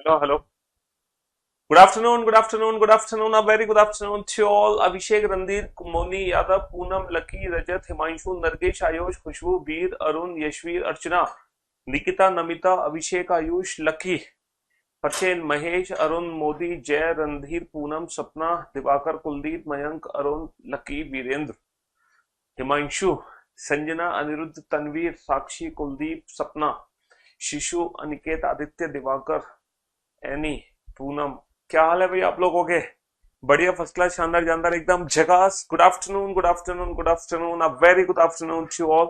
Hello, hello. Good afternoon, good afternoon, good afternoon. A very good afternoon to all. Abhishek, Randhir, Moni, Yadav, Poonam, Lucky, Rajat, Himanshu, Nargesh, Ayush, Khushbu, Veer, Arun, Yashveer, Archana, Nikita, Namita, Abhishek, Ayush, Lucky, Harshen, Mahesh, Arun, Modi, Jay, Randhir, Poonam, Sapna, Divakar, Kuldeep, Mayank, Arun, Lucky, Virendra, Himanshu, Sanjana, Anirudh, Tanveer, साक्षी, कुलदीप, सपना, शिशु, Aniket, Aditya, Diwakar, any, Poonam. क्या हाल है भाई आप लोगों के? बढ़िया, first class, शानदार जानदार, एकदम झकास। Good afternoon, good afternoon, good afternoon, a very good afternoon to all.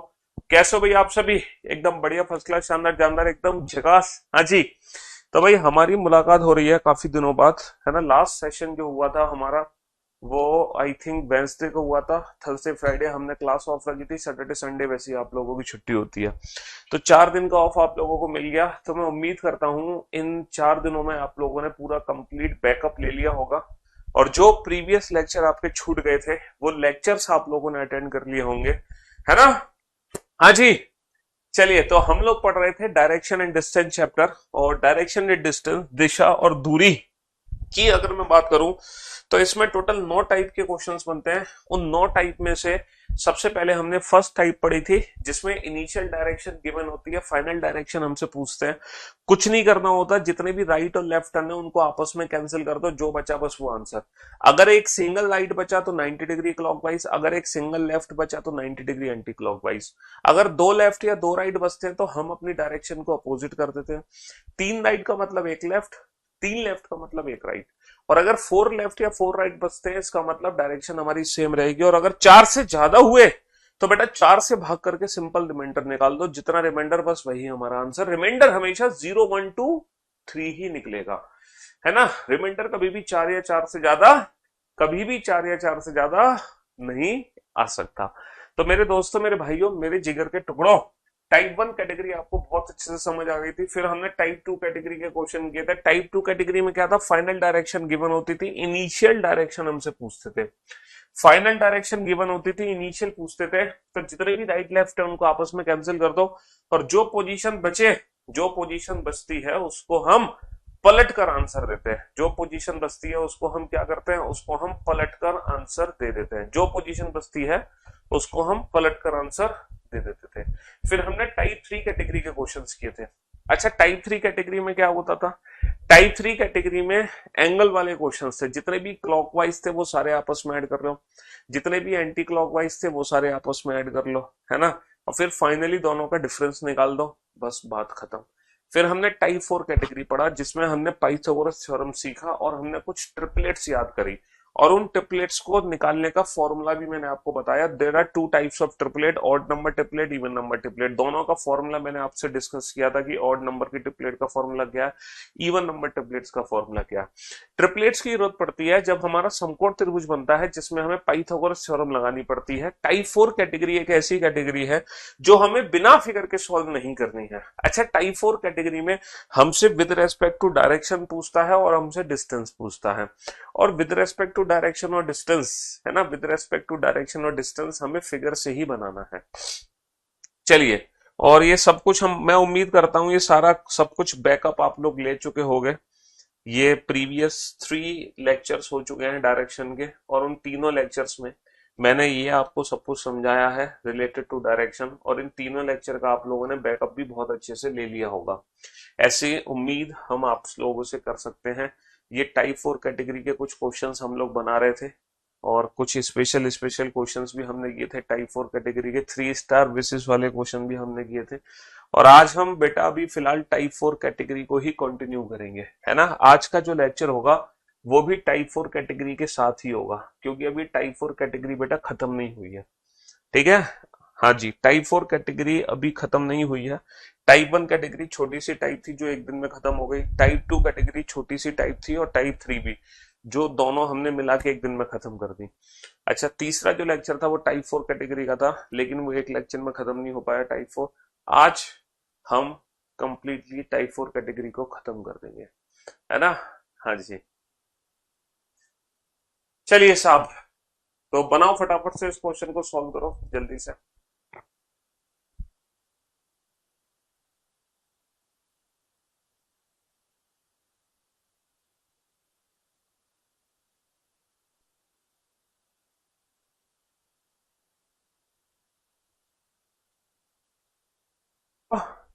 कैसे हो भाई आप सभी? एकदम बढ़िया, फर्स्ट क्लास, शानदार जानदार, एकदम झकास। हाँ जी। तो भाई हमारी मुलाकात हो रही है काफी दिनों बाद, है ना। लास्ट सेशन जो हुआ था हमारा, वो आई थिंक वेंसडे को हुआ था। थर्सडे फ्राइडे हमने क्लास ऑफ रखी थी, सैटरडे संडे वैसे ही आप लोगों की छुट्टी होती है। तो 4 दिन का ऑफ आप लोगों को मिल गया। तो मैं उम्मीद करता हूं इन 4 दिनों में आप लोगों ने पूरा कंप्लीट बैकअप ले लिया होगा, और जो प्रीवियस लेक्चर आपके छूट गए थे वो लेक्चर्स आप लोगों ने अटेंड कर लिए होंगे, है ना। हाँ जी। चलिए, तो हम लोग पढ़ रहे थे डायरेक्शन एंड डिस्टेंस चैप्टर, और डायरेक्शन एंड डिस्टेंस, दिशा और दूरी की अगर मैं बात करूं तो इसमें टोटल 9 टाइप के क्वेश्चंस बनते हैं। उन 9 टाइप में से सबसे पहले हमने फर्स्ट टाइप पढ़ी थी, जिसमें इनिशियल डायरेक्शन गिवन होती है, फाइनल डायरेक्शन हमसे पूछते हैं। कुछ नहीं करना होता, जितने भी राइट और लेफ्ट टर्न है उनको आपस में कैंसिल कर दो, जो बचा बस वो आंसर। अगर एक सिंगल राइट बचा तो 90 डिग्री क्लॉकवाइज, अगर एक सिंगल लेफ्ट बचा तो 90 डिग्री एंटी क्लॉकवाइज। अगर 2 लेफ्ट या 2 राइट बचते हैं तो हम अपनी डायरेक्शन को अपोजिट कर देते हैं। 3 राइट का मतलब 1 लेफ्ट, 3 लेफ्ट का मतलब 1 राइट, और अगर 4 लेफ्ट या 4 राइट बचते हैं इसका मतलब डायरेक्शन हमारी सेम रहेगी। और अगर 4 से ज्यादा हुए तो बेटा 4 से भाग करके सिंपल रिमाइंडर निकाल दो, जितना रिमाइंडर बस वही हमारा आंसर। रिमाइंडर हमेशा 0, 1, 2, 3 ही निकलेगा, है ना। रिमाइंडर कभी भी 4 या 4 से ज्यादा, कभी भी 4 या 4 से ज्यादा नहीं आ सकता। तो मेरे दोस्तों, मेरे भाइयों, मेरे जिगर के टुकड़ों, टाइप 1 कैटेगरी आपको बहुत अच्छे से समझ आ गई थी। फिर हमने टाइप 2 कैटेगरी के क्वेश्चन किए थे। टाइप 2 कैटेगरी में क्या था, फाइनल डायरेक्शन गिवन होती थी, इनिशियल डायरेक्शन हमसे पूछते थे। फाइनल डायरेक्शन गिवन होती थी, इनिशियल पूछते थे, तो जितने भी राइट लेफ्ट है उनको आपस में कैंसिल कर दो, और जो पोजीशन बचे, जो पोजीशन बचती है उसको हम पलट कर आंसर देते हैं। जो पोजीशन बचती है उसको हम क्या करते हैं, उसको हम पलट कर आंसर दे देते हैं। जो पोजीशन बचती है उसको हम पलट कर आंसर दे देते थे। फिर हमने टाइप 3 कैटेगरी के क्वेश्चंस किए थे। अच्छा, टाइप 3 कैटेगरी में क्या होता था? टाइप 3 कैटेगरी में एंगल वाले क्वेश्चंस थे। जितने भी क्लॉकवाइज थे वो सारे आपस में ऐड कर लो, जितने भी एंटी क्लॉकवाइज थे वो सारे आपस में ऐड कर लो, है ना। और फिर फाइनली दोनों का डिफरेंस निकाल दो, बस बात खत्म। फिर हमने टाइप 4 कैटेगरी पढ़ा, जिसमें हमने पाइथागोरस थ्योरम सीखा और हमने कुछ ट्रिपलेट्स याद करी, और उन ट्रिपलेट्स को निकालने का फॉर्मूला भी मैंने आपको बताया। There are 2 types of triplet, odd number triplet, even number triplet. दोनों का फॉर्मूला मैंने आपसे डिस्कस किया था कि ऑड नंबर की ट्रिपलेट का फॉर्मूला क्या है, इवन नंबर ट्रिपलेट्स का फॉर्मूला क्या है। ट्रिपलेट्स की जरूरत पड़ती है जब हमारा समकोण त्रिभुज बनता है, जिसमें हमें पाइथागोरस थ्योरम लगानी पड़ती है। टाइप 4 कैटेगरी एक ऐसी कैटेगरी है जो हमें बिना फिगर के सॉल्व नहीं करनी है। अच्छा, टाइप 4 कैटेगरी में हमसे विद रेस्पेक्ट टू डायरेक्शन पूछता है और हमसे डिस्टेंस पूछता है। और विद रेस्पेक्ट टू डायरेक्शन और डिस्टेंस, है ना, विद रेस्पेक्ट टू डायरेक्शन और डिस्टेंस हमें फिगर से ही बनाना है। चलिए, और ये सब कुछ मैं उम्मीद करता हूं ये सारा सब कुछ बैकअप आप लोग ले चुके होंगे। ये प्रीवियस 3 लेक्चर्स हो चुके हैं डायरेक्शन के, और उन तीनों लेक्चर्स में मैंने ये आपको सब कुछ समझाया है रिलेटेड टू डायरेक्शन, और इन तीनों लेक्चर का आप लोगों ने बैकअप भी बहुत अच्छे से ले लिया होगा। ऐसी उम्मीद हम आप लोगों से कर सकते हैं। ये टाइप 4 कैटेगरी के कुछ क्वेश्चंस हम लोग बना रहे थे, और कुछ स्पेशल स्पेशल क्वेश्चंस भी हमने किए थे। टाइप 4 कैटेगरी के 3 स्टार बेसिस वाले क्वेश्चन भी हमने किए थे। और आज हम बेटा अभी फिलहाल टाइप 4 कैटेगरी को ही कंटिन्यू करेंगे, है ना। आज का जो लेक्चर होगा वो भी टाइप 4 कैटेगरी के साथ ही होगा, क्योंकि अभी टाइप 4 कैटेगरी बेटा खत्म नहीं हुई है, ठीक है। हाँ जी, टाइप 4 कैटेगरी अभी खत्म नहीं हुई है। टाइप 1 कैटेगरी छोटी सी टाइप थी जो एक दिन में खत्म हो गई। टाइप 2 कैटेगरी छोटी सी टाइप थी, और टाइप 3 भी, जो दोनों हमने मिला के एक दिन में खत्म कर दी। अच्छा, तीसरा जो लेक्चर था वो टाइप 4 कैटेगरी का था, लेकिन वो एक लेक्चर में खत्म नहीं हो पाया टाइप 4। आज हम कंप्लीटली टाइप 4 कैटेगरी को खत्म कर देंगे, है ना। हाँ जी। चलिए साहब, तो बनाओ फटाफट से, इस क्वेश्चन को सॉल्व करो जल्दी से।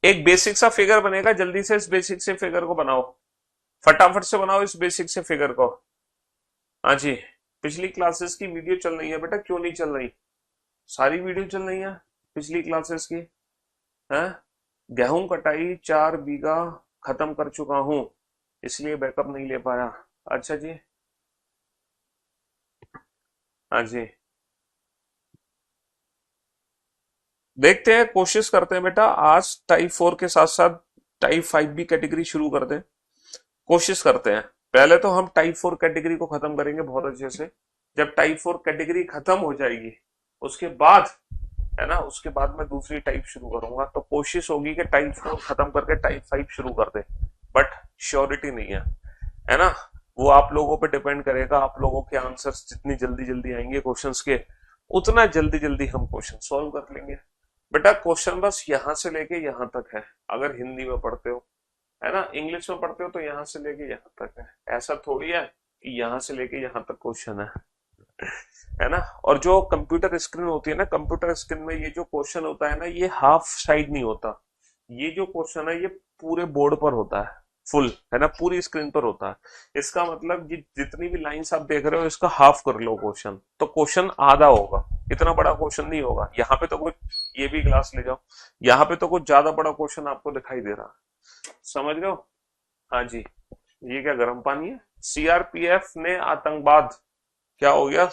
एक बेसिक सा फिगर बनेगा, जल्दी से इस बेसिक से फिगर को बनाओ, फटाफट से बनाओ इस बेसिक से फिगर को। हाँ जी, पिछली क्लासेस की वीडियो चल रही है बेटा, क्यों नहीं चल रही? सारी वीडियो चल रही है पिछली क्लासेस की। है, गेहूं कटाई 4 बीघा खत्म कर चुका हूं, इसलिए बैकअप नहीं ले पाया। अच्छा जी, हाँ जी, देखते हैं, कोशिश करते हैं बेटा आज टाइप 4 के साथ साथ टाइप 5 भी कैटेगरी शुरू कर दें। कोशिश करते हैं, पहले तो हम टाइप 4 कैटेगरी को खत्म करेंगे बहुत अच्छे से। जब टाइप 4 कैटेगरी खत्म हो जाएगी उसके बाद, है ना, उसके बाद मैं दूसरी टाइप शुरू करूंगा। तो कोशिश होगी कि टाइप 4 खत्म करके टाइप 5 शुरू कर दे, बट श्योरिटी नहीं है ना। वो आप लोगों पे डिपेंड करेगा, आप लोगों के आंसर्स जितनी जल्दी जल्दी आएंगे क्वेश्चंस के, उतना जल्दी जल्दी हम क्वेश्चन सॉल्व कर लेंगे। बेटा क्वेश्चन बस यहां से लेके यहां तक है, अगर हिंदी में पढ़ते हो, है ना, इंग्लिश में पढ़ते हो तो यहां से लेके यहां तक है। ऐसा थोड़ी है कि यहां से लेके यहां तक क्वेश्चन है ना। और जो कंप्यूटर स्क्रीन होती है ना, कंप्यूटर स्क्रीन में ये जो क्वेश्चन होता है ना, ये हाफ साइड नहीं होता, ये जो क्वेश्चन है ये पूरे बोर्ड पर होता है, फुल, है ना, पूरी स्क्रीन पर होता है। इसका मतलब जितनी भी लाइंस आप देख रहे हो इसका हाफ कर लो क्वेश्चन, तो क्वेश्चन आधा होगा, इतना बड़ा क्वेश्चन नहीं होगा। यहाँ पे तो कुछ, ये भी ग्लास ले जाओ, यहाँ पे तो कुछ ज्यादा बड़ा क्वेश्चन आपको दिखाई दे रहा है, समझ रहे हो? हाँ जी, ये क्या गर्म पानी है? सीआरपीएफ ने आतंकवाद, क्या हो गया,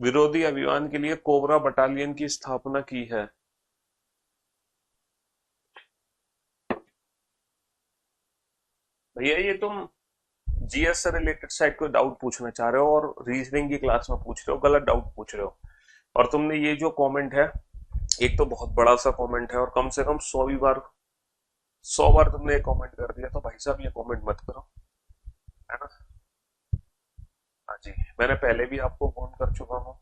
विरोधी अभियान के लिए कोबरा बटालियन की स्थापना की है। भैया ये तुम जीएस से रिलेटेड साइड को डाउट पूछना चाह रहे हो और रीजनिंग की क्लास में पूछ रहे हो, गलत डाउट पूछ रहे हो। और तुमने ये जो कमेंट है, एक तो बहुत बड़ा सा कमेंट है और कम से कम 100 बार, 100 बार तुमने कमेंट कर दिया, तो भाई साहब ये कमेंट मत करो, है ना। हाँ जी, मैंने पहले भी आपको फोन कर चुका हूँ,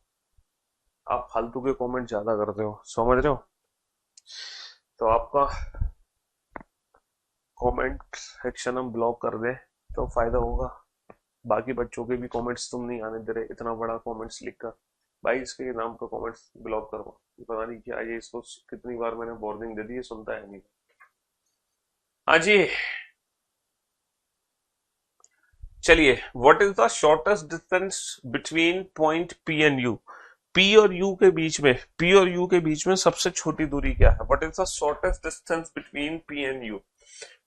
आप फालतू के कमेंट ज्यादा करते हो, समझ रहे हो? तो आपका कमेंट सेक्शन हम ब्लॉक कर दे तो फायदा होगा। बाकी बच्चों के भी कमेंट्स तुम नहीं आने दे रहे, इतना बड़ा कमेंट्स लिखकर। भाई इसके नाम का कमेंट्स ब्लॉक करो, पता नहीं क्या ये, इसको कितनी बार मैंने वार्निंग दे दी, ये सुनता है नहीं। हाँ जी, चलिए, what is the shortest distance between point P and you? P और यू के बीच में, पी और यू के बीच में सबसे छोटी दूरी क्या है? What is the shortest distance between P and you?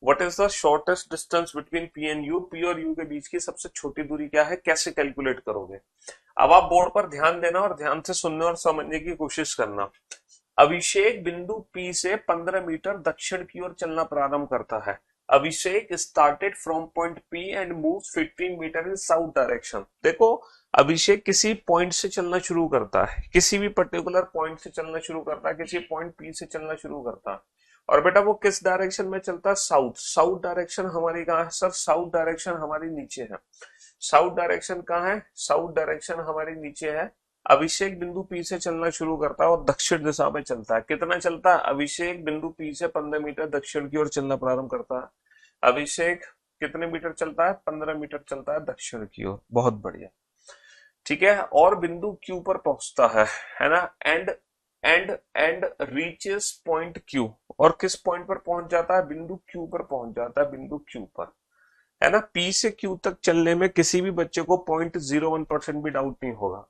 What is the shortest distance between P and you? P और यू के बीच की सबसे छोटी दूरी क्या है, कैसे कैलकुलेट करोगे? अब आप बोर्ड पर ध्यान देना और ध्यान से सुनने और समझने की कोशिश करना। अभिषेक बिंदु पी से 15 मीटर दक्षिण की ओर चलना प्रारंभ करता है। Abhishek started from point P and move 15 metre in south direction. देखो, अभिषेक किसी पॉइंट से चलना शुरू करता है, किसी भी पर्टिकुलर पॉइंट से चलना शुरू करता है, किसी पॉइंट पी से चलना शुरू करता है। और बेटा वो किस डायरेक्शन में चलता है? साउथ। साउथ डायरेक्शन हमारी कहाँ है सर? साउथ डायरेक्शन हमारी नीचे है। साउथ डायरेक्शन कहाँ है? साउथ डायरेक्शन हमारी नीचे है। अभिषेक बिंदु पी से चलना शुरू करता है और दक्षिण दिशा में चलता है। कितना चलता है? अभिषेक बिंदु पी से 15 मीटर दक्षिण की ओर चलना प्रारंभ करता है। अभिषेक कितने मीटर चलता है? 15 मीटर चलता है दक्षिण की ओर। बहुत बढ़िया, ठीक है। और बिंदु क्यू पर पहुंचता है ना, and and reaches point Q. और किस पॉइंट पर पहुंच जाता है? बिंदु क्यू पर पहुंच जाता है, बिंदु क्यू पर, है ना। पी से क्यू तक चलने में किसी भी बच्चे को 0.01% भी डाउट नहीं होगा,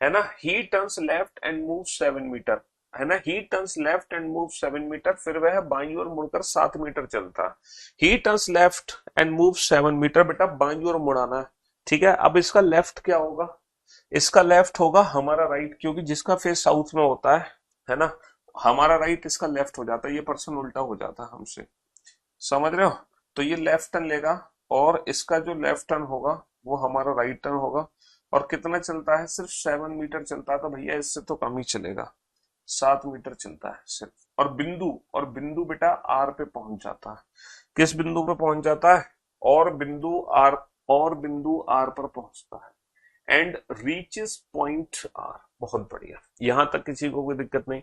है ना। He turns left and move 7 metre, है ना। He turns left and move 7 metre, फिर वह बाईं ओर मुड़कर 7 मीटर चलता है। He turns left and move 7 metre, बेटा बाईं ओर मुड़ाना है, ठीक है। अब इसका लेफ्ट क्या होगा? इसका लेफ्ट होगा हमारा राइट, क्योंकि जिसका फेस साउथ में होता है ना, हमारा राइट इसका लेफ्ट हो जाता है, ये पर्सन उल्टा हो जाता है हमसे, समझ रहे हो? तो ये लेफ्ट टर्न लेगा और इसका जो लेफ्ट टर्न होगा वो हमारा राइट टर्न होगा। और कितना चलता है? सिर्फ 7 मीटर चलता है, तो भैया इससे तो कम ही चलेगा, 7 मीटर चलता है सिर्फ। और बिंदु बेटा आर पे पहुंच जाता है। किस बिंदु पे पहुंच जाता है? और बिंदु आर, और बिंदु आर पर पहुंचता है एंड रीचेस पॉइंट आर। बहुत बढ़िया, यहां तक किसी को कोई दिक्कत नहीं।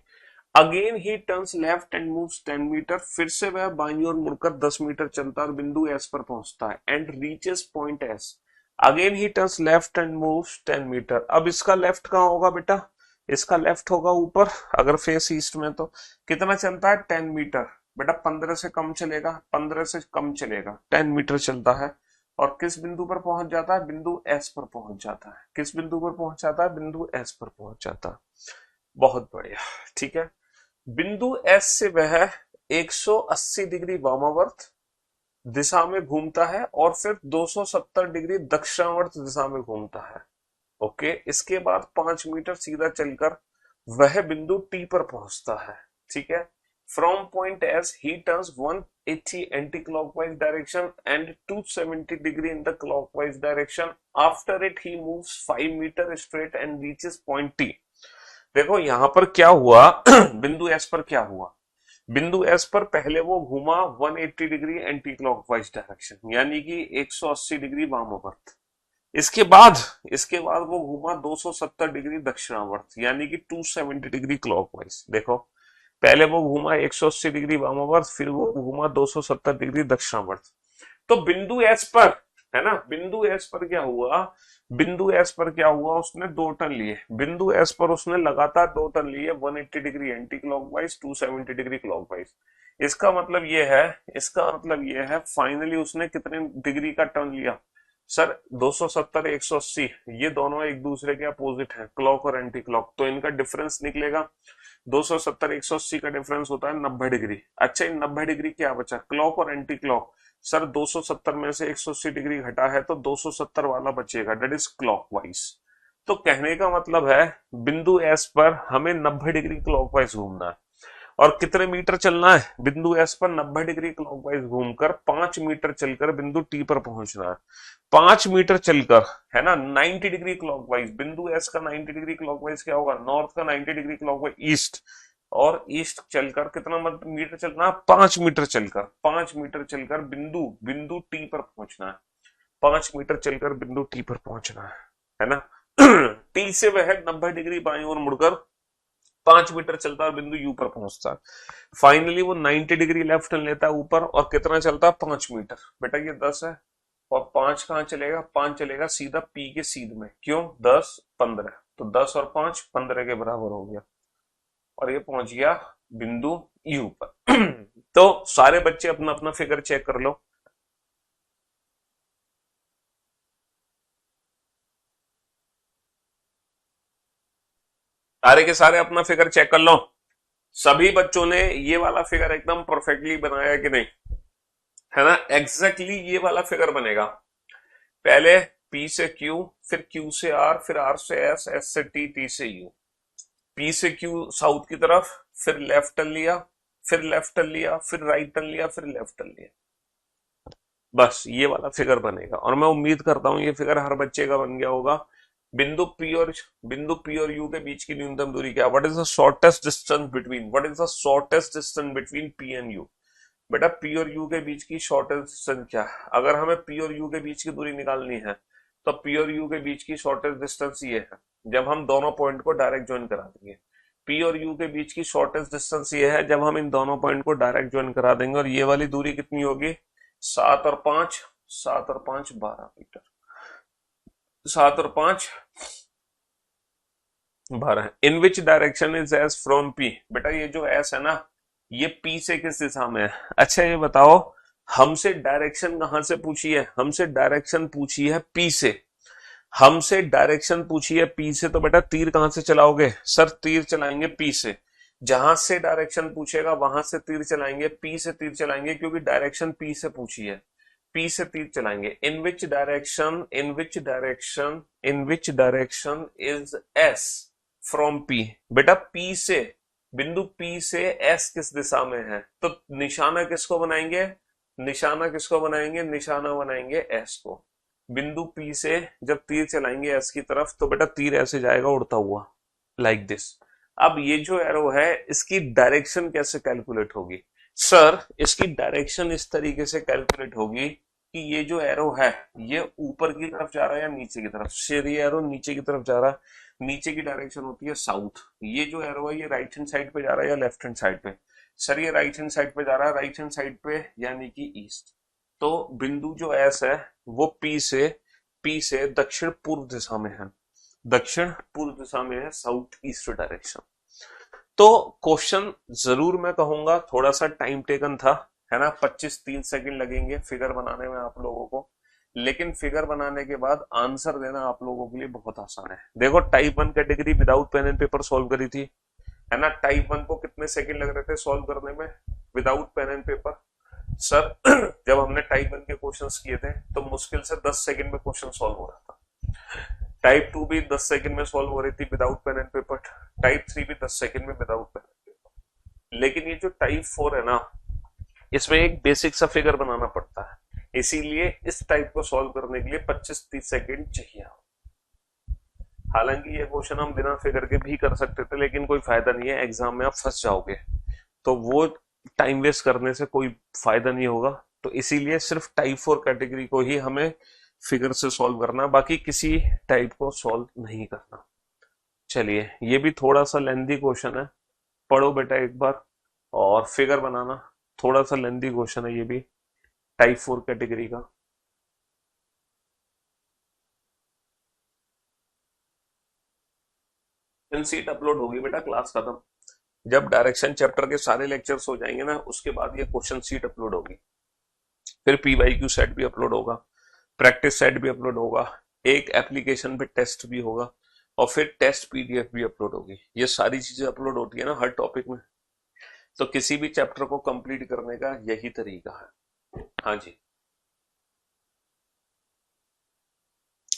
Again he turns left and moves 10 metres, फिर से वह बाईं ओर मुड़कर 10 मीटर चलता है और बिंदु एस पर पहुंचता है and reaches point S. Again he turns left and moves 10 metres. अब इसका लेफ्ट कहां होगा बेटा? इसका लेफ्ट होगा ऊपर, अगर फेस ईस्ट में, तो कितना चलता है? 10 मीटर। बेटा 15 से कम चलेगा, 15 से कम चलेगा, 10 मीटर चलता है और किस बिंदु पर पहुंच जाता है, बिंदु एस पर पहुंच जाता है। किस बिंदु पर पहुंच जाता है, बिंदु एस पर पहुंच जाता है। बहुत बढ़िया, ठीक है। बिंदु एस से वह 180 डिग्री वामावर्त दिशा में घूमता है और फिर 270 डिग्री दक्षिणावर्त दिशा में घूमता है। ओके, इसके बाद 5 मीटर सीधा चलकर वह बिंदु टी पर पहुंचता है। ठीक है। From point S he turns 180 anti clockwise direction and 270 degree in the clockwise direction. After it he moves 5 metres straight and reaches point T. देखो यहां पर क्या हुआ बिंदु एस पर क्या हुआ, बिंदु एस पर पहले वो घूमा 180 डिग्री एंटी क्लॉकवाइज डायरेक्शन यानी कि 180 डिग्री वामावर्त। इसके बाद वो घूमा 270 डिग्री दक्षिणावर्त यानी कि 270 डिग्री क्लॉकवाइज। देखो पहले वो घूमा 180 डिग्री वामावर्त, फिर वो घूमा 270 डिग्री दक्षिणावर्त। तो बिंदु एस पर, है ना, बिंदु एस पर क्या हुआ, बिंदु एस पर क्या हुआ, उसने 2 टर्न लिए। बिंदु एस पर उसने लगातार 2 टर्न लिए, 180 degree anti clockwise, 270 degree clockwise. इसका मतलब ये है फाइनली उसने कितने डिग्री का टर्न लिया सर, 270 180, ये दोनों एक दूसरे के अपोजिट हैं, क्लॉक और एंटी क्लॉक, तो इनका डिफरेंस निकलेगा 270 180 का डिफरेंस होता है 90 डिग्री। अच्छा, इन 90 डिग्री क्या बचा, क्लॉक और एंटी क्लॉक। सर 270 में से 180 डिग्री घटा है तो 270 वाला बचेगा, दैट इज क्लॉकवाइज। तो कहने का मतलब है बिंदु एस पर हमें 90 डिग्री क्लॉकवाइज घूमना है और कितने मीटर चलना है, बिंदु एस पर 90 डिग्री क्लॉकवाइज घूमकर 5 मीटर चलकर बिंदु टी पर पहुंचना है। 5 मीटर चलकर, है ना, 90 डिग्री क्लॉकवाइज। बिंदु एस का 90 डिग्री क्लॉकवाइज क्या होगा, नॉर्थ का 90 डिग्री क्लॉकवाइज ईस्ट, और ईस्ट चलकर कितना मीटर चलना है, 5 मीटर चलकर, 5 मीटर चलकर बिंदु बिंदु टी पर पहुंचना है। 5 मीटर चलकर बिंदु टी पर पहुंचना है ना। टी से वह 90 डिग्री बाईं ओर मुड़कर 5 मीटर चलता है और बिंदु यू पर पहुंचता है। फाइनली वो 90 डिग्री लेफ्ट टर्न लेता है ऊपर और कितना चलता है, 5 मीटर। बेटा ये 10 है और 5 कहां चलेगा, 5 चलेगा सीधा पी के सीध में, क्यों, 10 15, तो 10 और 5 15 के बराबर हो गया और ये पहुंच गया बिंदु यू पर। तो सारे बच्चे अपना अपना फिगर चेक कर लो। सारे के सारे अपना फिगर चेक कर लो। सभी बच्चों ने ये वाला फिगर एकदम परफेक्टली बनाया कि नहीं, है ना, एग्जैक्टली ये वाला फिगर बनेगा। पहले P से Q, फिर Q से R, फिर R से S, S से T, T से U। P से Q साउथ की तरफ, फिर लेफ्ट टर्न लिया, फिर लेफ्ट टर्न लिया, फिर राइट टर्न लिया, फिर लेफ्ट टर्न लिया। बस ये वाला फिगर बनेगा और मैं उम्मीद करता हूं ये फिगर हर बच्चे का बन गया होगा। बिंदु P और U के बीच की न्यूनतम दूरी क्या, what is the shortest distance between, what is the shortest distance between P and U। बेटा P और U के बीच की शॉर्टेस्ट डिस्टेंस क्या है, अगर हमें P और U के बीच की दूरी निकालनी है तो P और U के बीच की शॉर्टेस्ट डिस्टेंस ये है, जब हम दोनों पॉइंट को डायरेक्ट ज्वाइन करा देंगे। P और U के बीच की शॉर्टेस्ट डिस्टेंस ये है जब हम इन दोनों पॉइंट को डायरेक्ट ज्वाइन करा देंगे, और ये वाली दूरी कितनी होगी, 7 और 5, 7 और 5 12 मीटर, 7 और 5 12। In which direction is S from P। बेटा ये जो एस है ना, ये P से किस दिशा में है। अच्छा ये बताओ, हमसे डायरेक्शन कहां से पूछी है, हमसे डायरेक्शन पूछी है P से, हमसे डायरेक्शन पूछी है P से, तो बेटा तीर कहां से चलाओगे, सर तीर चलाएंगे P से। जहां से डायरेक्शन पूछेगा वहां से तीर चलाएंगे, P से तीर चलाएंगे क्योंकि डायरेक्शन P से पूछी है, P से तीर चलाएंगे। In which direction, in which direction, in which direction is S from P। बेटा P से, बिंदु P से S किस दिशा में है, तो निशाना किसको बनाएंगे, निशाना किसको बनाएंगे, निशाना बनाएंगे S को। बिंदु P से जब तीर चलाएंगे S की तरफ तो बेटा तीर ऐसे जाएगा उड़ता हुआ, लाइक दिस। अब ये जो एरो है इसकी डायरेक्शन कैसे कैलकुलेट होगी, सर इसकी डायरेक्शन इस तरीके से कैलकुलेट होगी कि ये जो एरो है ये ऊपर की तरफ जा रहा है या नीचे की तरफ, शेर ये एरो नीचे की तरफ जा रहा है, नीचे की डायरेक्शन होती है साउथ। ये जो एरो है ये राइट हैंड साइड पे जा रहा है या लेफ्ट हैंड साइड पे, सर ये राइट हैंड साइड पे जा रहा है, राइट हैंड साइड पे यानी कि ईस्ट। तो बिंदु जो एस है वो P से दक्षिण पूर्व दिशा में है, दक्षिण पूर्व दिशा में है, साउथ ईस्ट डायरेक्शन। तो क्वेश्चन जरूर मैं कहूंगा थोड़ा सा टाइम टेकन था, है ना, 25-30 सेकंड लगेंगे फिगर बनाने में आप लोगों को, लेकिन फिगर बनाने के बाद आंसर देना आप लोगों के लिए बहुत आसान है। देखो type 1 category without pen and paper solve करी थी, है ना, टाइप 1 को कितने सेकंड लग रहे थे सॉल्व करने में without pen and paper? Sir जब हमने टाइप 1 के क्वेश्चंस किए थे तो मुश्किल से 10 सेकंड में क्वेश्चन सॉल्व हो रहा था। टाइप 2 भी 10 सेकंड में सॉल्व हो रही थी without pen and paper, type 3 भी 10 सेकंड में विदाउट पेन एंड पेपर। लेकिन ये जो टाइप 4 है ना, इसमें एक बेसिक सा फिगर बनाना पड़ता है, इसीलिए इस टाइप को सॉल्व करने के लिए 25-30 सेकंड चाहिए। हालांकि ये क्वेश्चन हम बिना फिगर के भी कर सकते थे, लेकिन कोई फायदा नहीं है, एग्जाम में आप फंस जाओगे, तो वो टाइम वेस्ट करने से कोई फायदा नहीं होगा। तो इसीलिए सिर्फ टाइप 4 कैटेगरी को ही हमें फिगर से सॉल्व करना, बाकी किसी टाइप को सॉल्व नहीं करना। चलिए ये भी थोड़ा सा लेंदी क्वेश्चन है, पढ़ो बेटा एक बार, और फिगर बनाना, थोड़ा सा लेंदी क्वेश्चन है ये भी, टाइप 4 कैटेगरी का। सीट अपलोड होगी बेटा क्लास खत्म, जब डायरेक्शन चैप्टर के सारे लेक्चर्स हो जाएंगे ना, उसके बाद ये क्वेश्चन सीट अपलोड होगी, फिर PYQ सेट भी अपलोड होगा, प्रैक्टिस सेट भी अपलोड होगा, एक एप्लीकेशन पे टेस्ट भी होगा, और फिर टेस्ट PDF भी अपलोड होगी। ये सारी चीजें अपलोड होती है ना हर टॉपिक में, तो किसी भी चैप्टर को कंप्लीट करने का यही तरीका है। हाँ जी,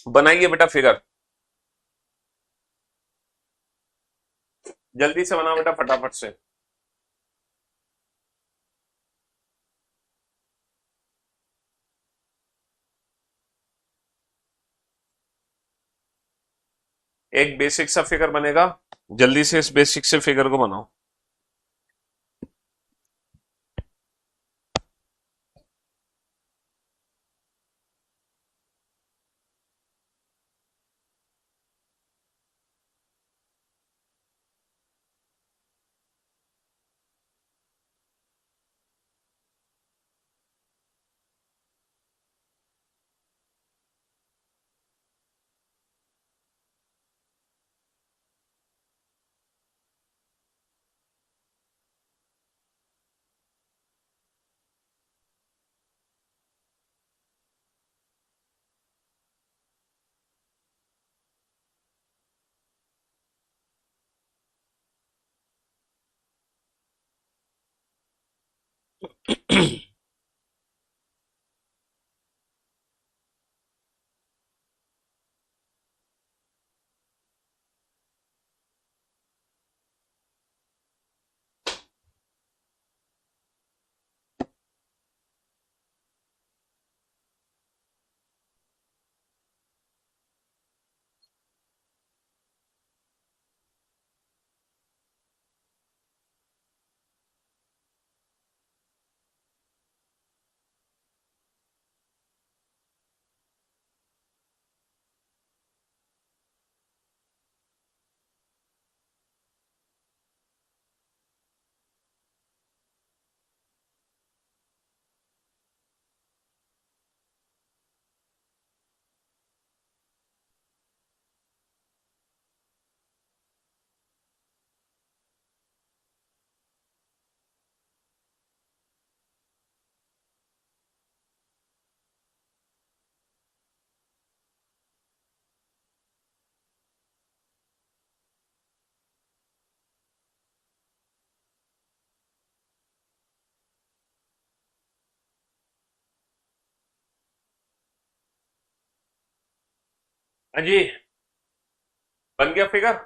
बनाइए बेटा फिगर, जल्दी से बना बेटा फटाफट से। एक बेसिक सा फिगर बनेगा, जल्दी से इस बेसिक से फिगर को बनाओ। हाँ जी, बन गया फिगर,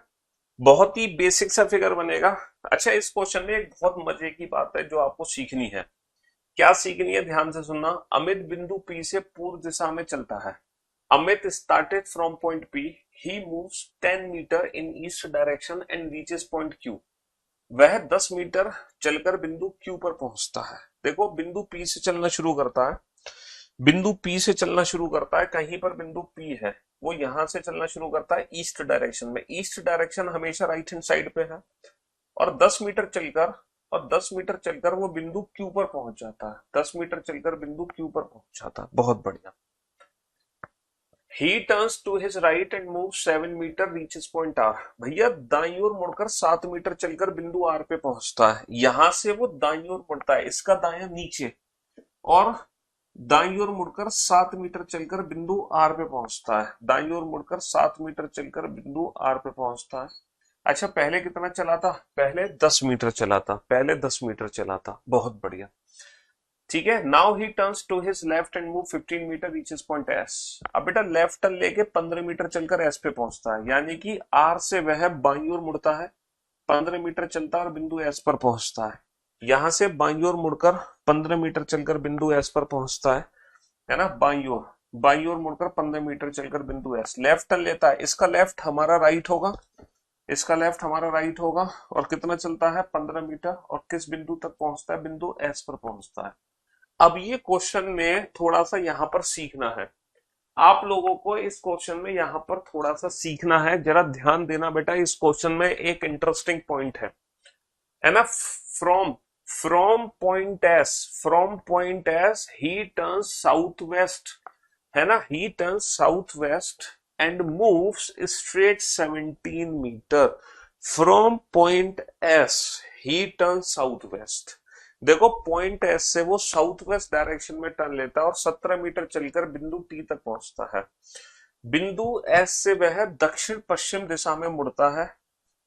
बहुत ही बेसिक सा फिगर बनेगा। अच्छा, इस क्वेश्चन में एक बहुत मजे की बात है जो आपको सीखनी है। क्या सीखनी है, ध्यान से सुनना। अमित बिंदु P से पूर्व दिशा में चलता है। Amit started from point P, he moves 10 metres in east direction and reaches point Q। वह 10 मीटर चलकर बिंदु Q पर पहुंचता है। देखो बिंदु P से चलना शुरू करता है, बिंदु P से चलना शुरू करता है, कहीं पर बिंदु P है, वो यहां से चलना शुरू करता है ईस्ट डायरेक्शन में। ईस्ट डायरेक्शन हमेशा राइट हैंड साइड पे है, और 10 मीटर चलकर, और 10 मीटर चलकर वो बिंदु Q पर पहुंच जाता है। 10 मीटर चलकर बिंदु Q पर पहुंच जाता है। बहुत बढ़िया। He turns to his right and move 7 metres, reaches point R. भैया दाईं ओर मुड़कर 7 मीटर चलकर बिंदु आर पे पहुंचता है। यहां से वो दाईं ओर मुड़ता है, इसका दायां नीचे, और दाईं ओर मुड़कर 7 मीटर चलकर बिंदु आर पे पहुंचता है। दाईं ओर मुड़कर 7 मीटर चलकर बिंदु आर पे पहुंचता है। अच्छा, पहले कितना चला था? पहले 10 मीटर चला था, पहले 10 मीटर चला था। बहुत बढ़िया, ठीक है। Now he turns to his left and move 15 metres, reaches point S. अब बेटा लेफ्ट टर्न लेके 15 मीटर चलकर एस पे पहुंचता है, यानी कि आर से वह बाईं ओर मुड़ता है, 15 मीटर चलता है और बिंदु एस पर पहुंचता है। यहां से बाईं ओर मुड़कर 15 मीटर चलकर बिंदु एस पर पहुंचता है ना। बाईं ओर मुड़कर 15 मीटर चलकर बिंदु एस, लेफ्ट टर्न लेता है। इसका लेफ्ट हमारा राइट होगा, इसका लेफ्ट हमारा राइट होगा, और कितना चलता है? 15 मीटर, और किस बिंदु तक पहुंचता है? बिंदु एस पर पहुंचता है। अब ये क्वेश्चन में थोड़ा सा यहां पर सीखना है, आप लोगों को इस क्वेश्चन में यहां पर थोड़ा सा सीखना है। जरा ध्यान देना बेटा, इस क्वेश्चन में एक इंटरेस्टिंग पॉइंट है ना। From from point S he turns south west, है ना। He turns south west and moves straight 17 metres. From point S he turns south west. देखो पॉइंट एस से वो साउथ वेस्ट डायरेक्शन में टर्न लेता है और 17 मीटर चलकर बिंदु टी तक पहुंचता है। बिंदु एस से वह दक्षिण पश्चिम दिशा में मुड़ता है।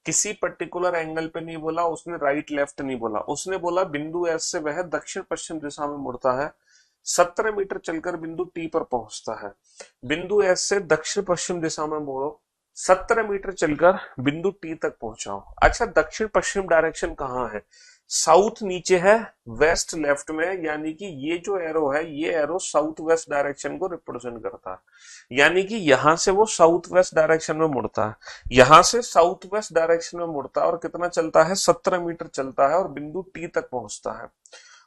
किसी पर्टिकुलर एंगल पे नहीं बोला उसने, राइट लेफ्ट नहीं बोला, उसने बोला बिंदु एस से वह दक्षिण पश्चिम दिशा में मुड़ता है, 17 मीटर चलकर बिंदु टी पर पहुंचता है। बिंदु एस से दक्षिण पश्चिम दिशा में मुड़ो, 17 मीटर चलकर बिंदु टी तक पहुंचाओ। अच्छा, दक्षिण पश्चिम डायरेक्शन कहाँ है? साउथ नीचे है, वेस्ट लेफ्ट में, यानी कि ये जो एरो है, ये एरो साउथ वेस्ट डायरेक्शन को रिप्रेजेंट करता है। यानी कि यहां से वो साउथ वेस्ट डायरेक्शन में मुड़ता है, यहां से साउथ वेस्ट डायरेक्शन में मुड़ता है, और कितना चलता है? 17 मीटर चलता है और बिंदु टी तक पहुंचता है।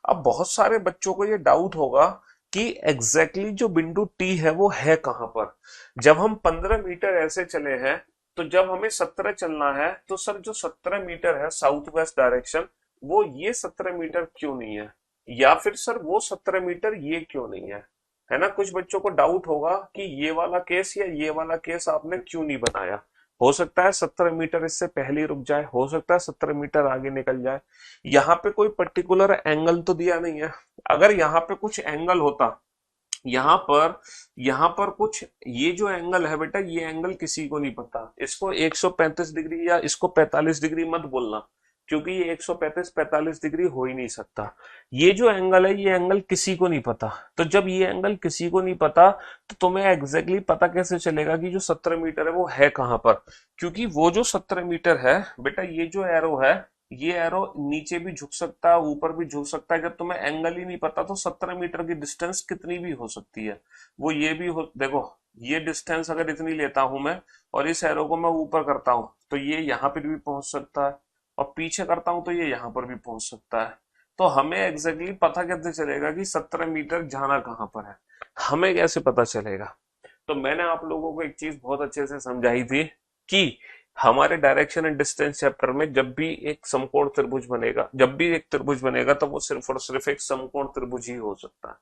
अब बहुत सारे बच्चों को ये डाउट होगा कि एग्जैक्टली जो बिंदु टी है वो है कहां पर। जब हम 15 मीटर ऐसे चले हैं, तो जब हमें 17 चलना है, तो सर जो 17 मीटर है साउथ वेस्ट डायरेक्शन, वो ये 17 मीटर क्यों नहीं है? या फिर सर वो 17 मीटर ये क्यों नहीं है ना। कुछ बच्चों को डाउट होगा कि ये वाला केस या ये वाला केस आपने क्यों नहीं बनाया। हो सकता है 17 मीटर इससे पहले ही रुक जाए, हो सकता है 17 मीटर आगे निकल जाए। यहाँ पे कोई पर्टिकुलर एंगल तो दिया नहीं है। अगर यहाँ पे कुछ एंगल होता, यहाँ पर कुछ, ये जो एंगल है बेटा, ये एंगल किसी को नहीं पता। इसको 135 डिग्री या इसको 45 डिग्री मत बोलना, क्योंकि ये 135 45 डिग्री हो ही नहीं सकता। ये जो एंगल है, ये एंगल किसी को नहीं पता। तो जब ये एंगल किसी को नहीं पता, तो तुम्हें एग्जैक्टली पता कैसे चलेगा कि जो 17 मीटर है वो है कहां पर? क्योंकि वो जो 17 मीटर है बेटा, ये जो एरो है, ये एरो नीचे भी झुक सकता है, ऊपर भी झुक सकता है। जब तुम्हें एंगल ही नहीं पता, तो 17 मीटर की डिस्टेंस कितनी भी हो सकती है। वो ये भी हो, देखो ये डिस्टेंस अगर इतनी लेता हूं मैं, और इस एरो को मैं ऊपर करता हूं, तो ये यहां पर भी पहुंच सकता है, और पीछे करता हूं तो ये यहां पर भी पहुंच सकता है। तो हमें एग्जैक्टली पता कैसे चलेगा कि 17 मीटर जाना कहां पर है? हमें कैसे पता चलेगा? तो मैंने आप लोगों को एक चीज बहुत अच्छे से समझाई थी कि हमारे डायरेक्शन एंड डिस्टेंस चैप्टर में जब भी एक समकोण त्रिभुज बनेगा, जब भी एक त्रिभुज बनेगा, तो वो सिर्फ और सिर्फ एक समकोण त्रिभुज ही हो सकता है।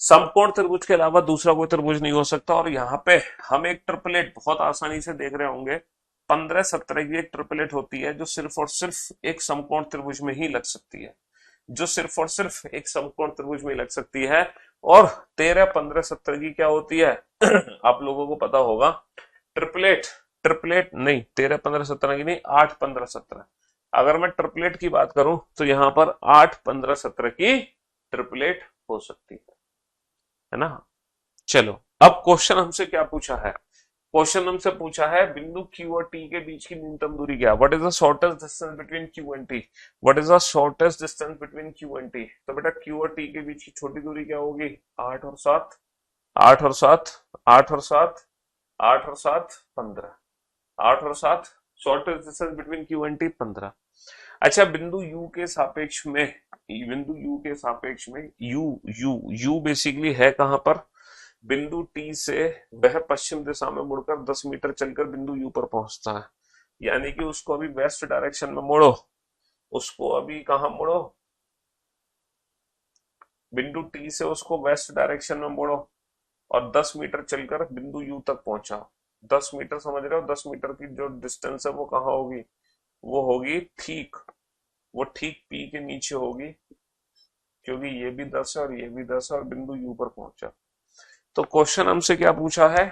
समकोण त्रिभुज के अलावा दूसरा कोई त्रिभुज नहीं हो सकता। और यहाँ पे हम एक ट्रिपलेट बहुत आसानी से देख रहे होंगे, 15 17 की एक ट्रिपलेट होती है, जो सिर्फ और सिर्फ एक समकोण त्रिभुज में ही लग सकती है, जो सिर्फ और सिर्फ एक समकोण त्रिभुज में लग सकती है। और 13 15 17 की क्या होती है? आप लोगों को पता होगा, ट्रिपलेट। ट्रिपलेट नहीं, 13 15 17 की नहीं, 8 15 17। अगर मैं ट्रिपलेट की बात करूं, तो यहां पर 8 15 17 की ट्रिपलेट हो सकती है ना। चलो, अब क्वेश्चन हमसे क्या पूछा है? क्वेश्चन हमसे पूछा है बिंदु Q और T के बीच की न्यूनतम दूरी क्या? What is the shortest distance between Q and T? What is the shortest distance between Q and T? तो बेटा Q और T के बीच की छोटी दूरी क्या होगी? 8 और 7, 8 और 7, 8 और 7, 8 और 7 15, 8 और 7, shortest distance between Q and T 15। अच्छा, बिंदु U के सापेक्ष में, बिंदु U के सापेक्ष में, U बेसिकली है कहां पर? बिंदु टी से वह पश्चिम दिशा में मुड़कर 10 मीटर चलकर बिंदु यू पर पहुंचता है। यानी कि उसको अभी वेस्ट डायरेक्शन में मोड़ो, उसको अभी कहां मोड़ो? बिंदु टी से उसको वेस्ट डायरेक्शन में मोड़ो, और 10 मीटर चलकर बिंदु यू तक पहुंचा। 10 मीटर समझ रहे हो, 10 मीटर की जो डिस्टेंस है वो कहाँ होगी, वो होगी ठीक, वो ठीक पी के नीचे होगी, क्योंकि ये भी 10 है और ये भी 10 है और बिंदु यू पर पहुंचा। तो क्वेश्चन हमसे क्या पूछा है,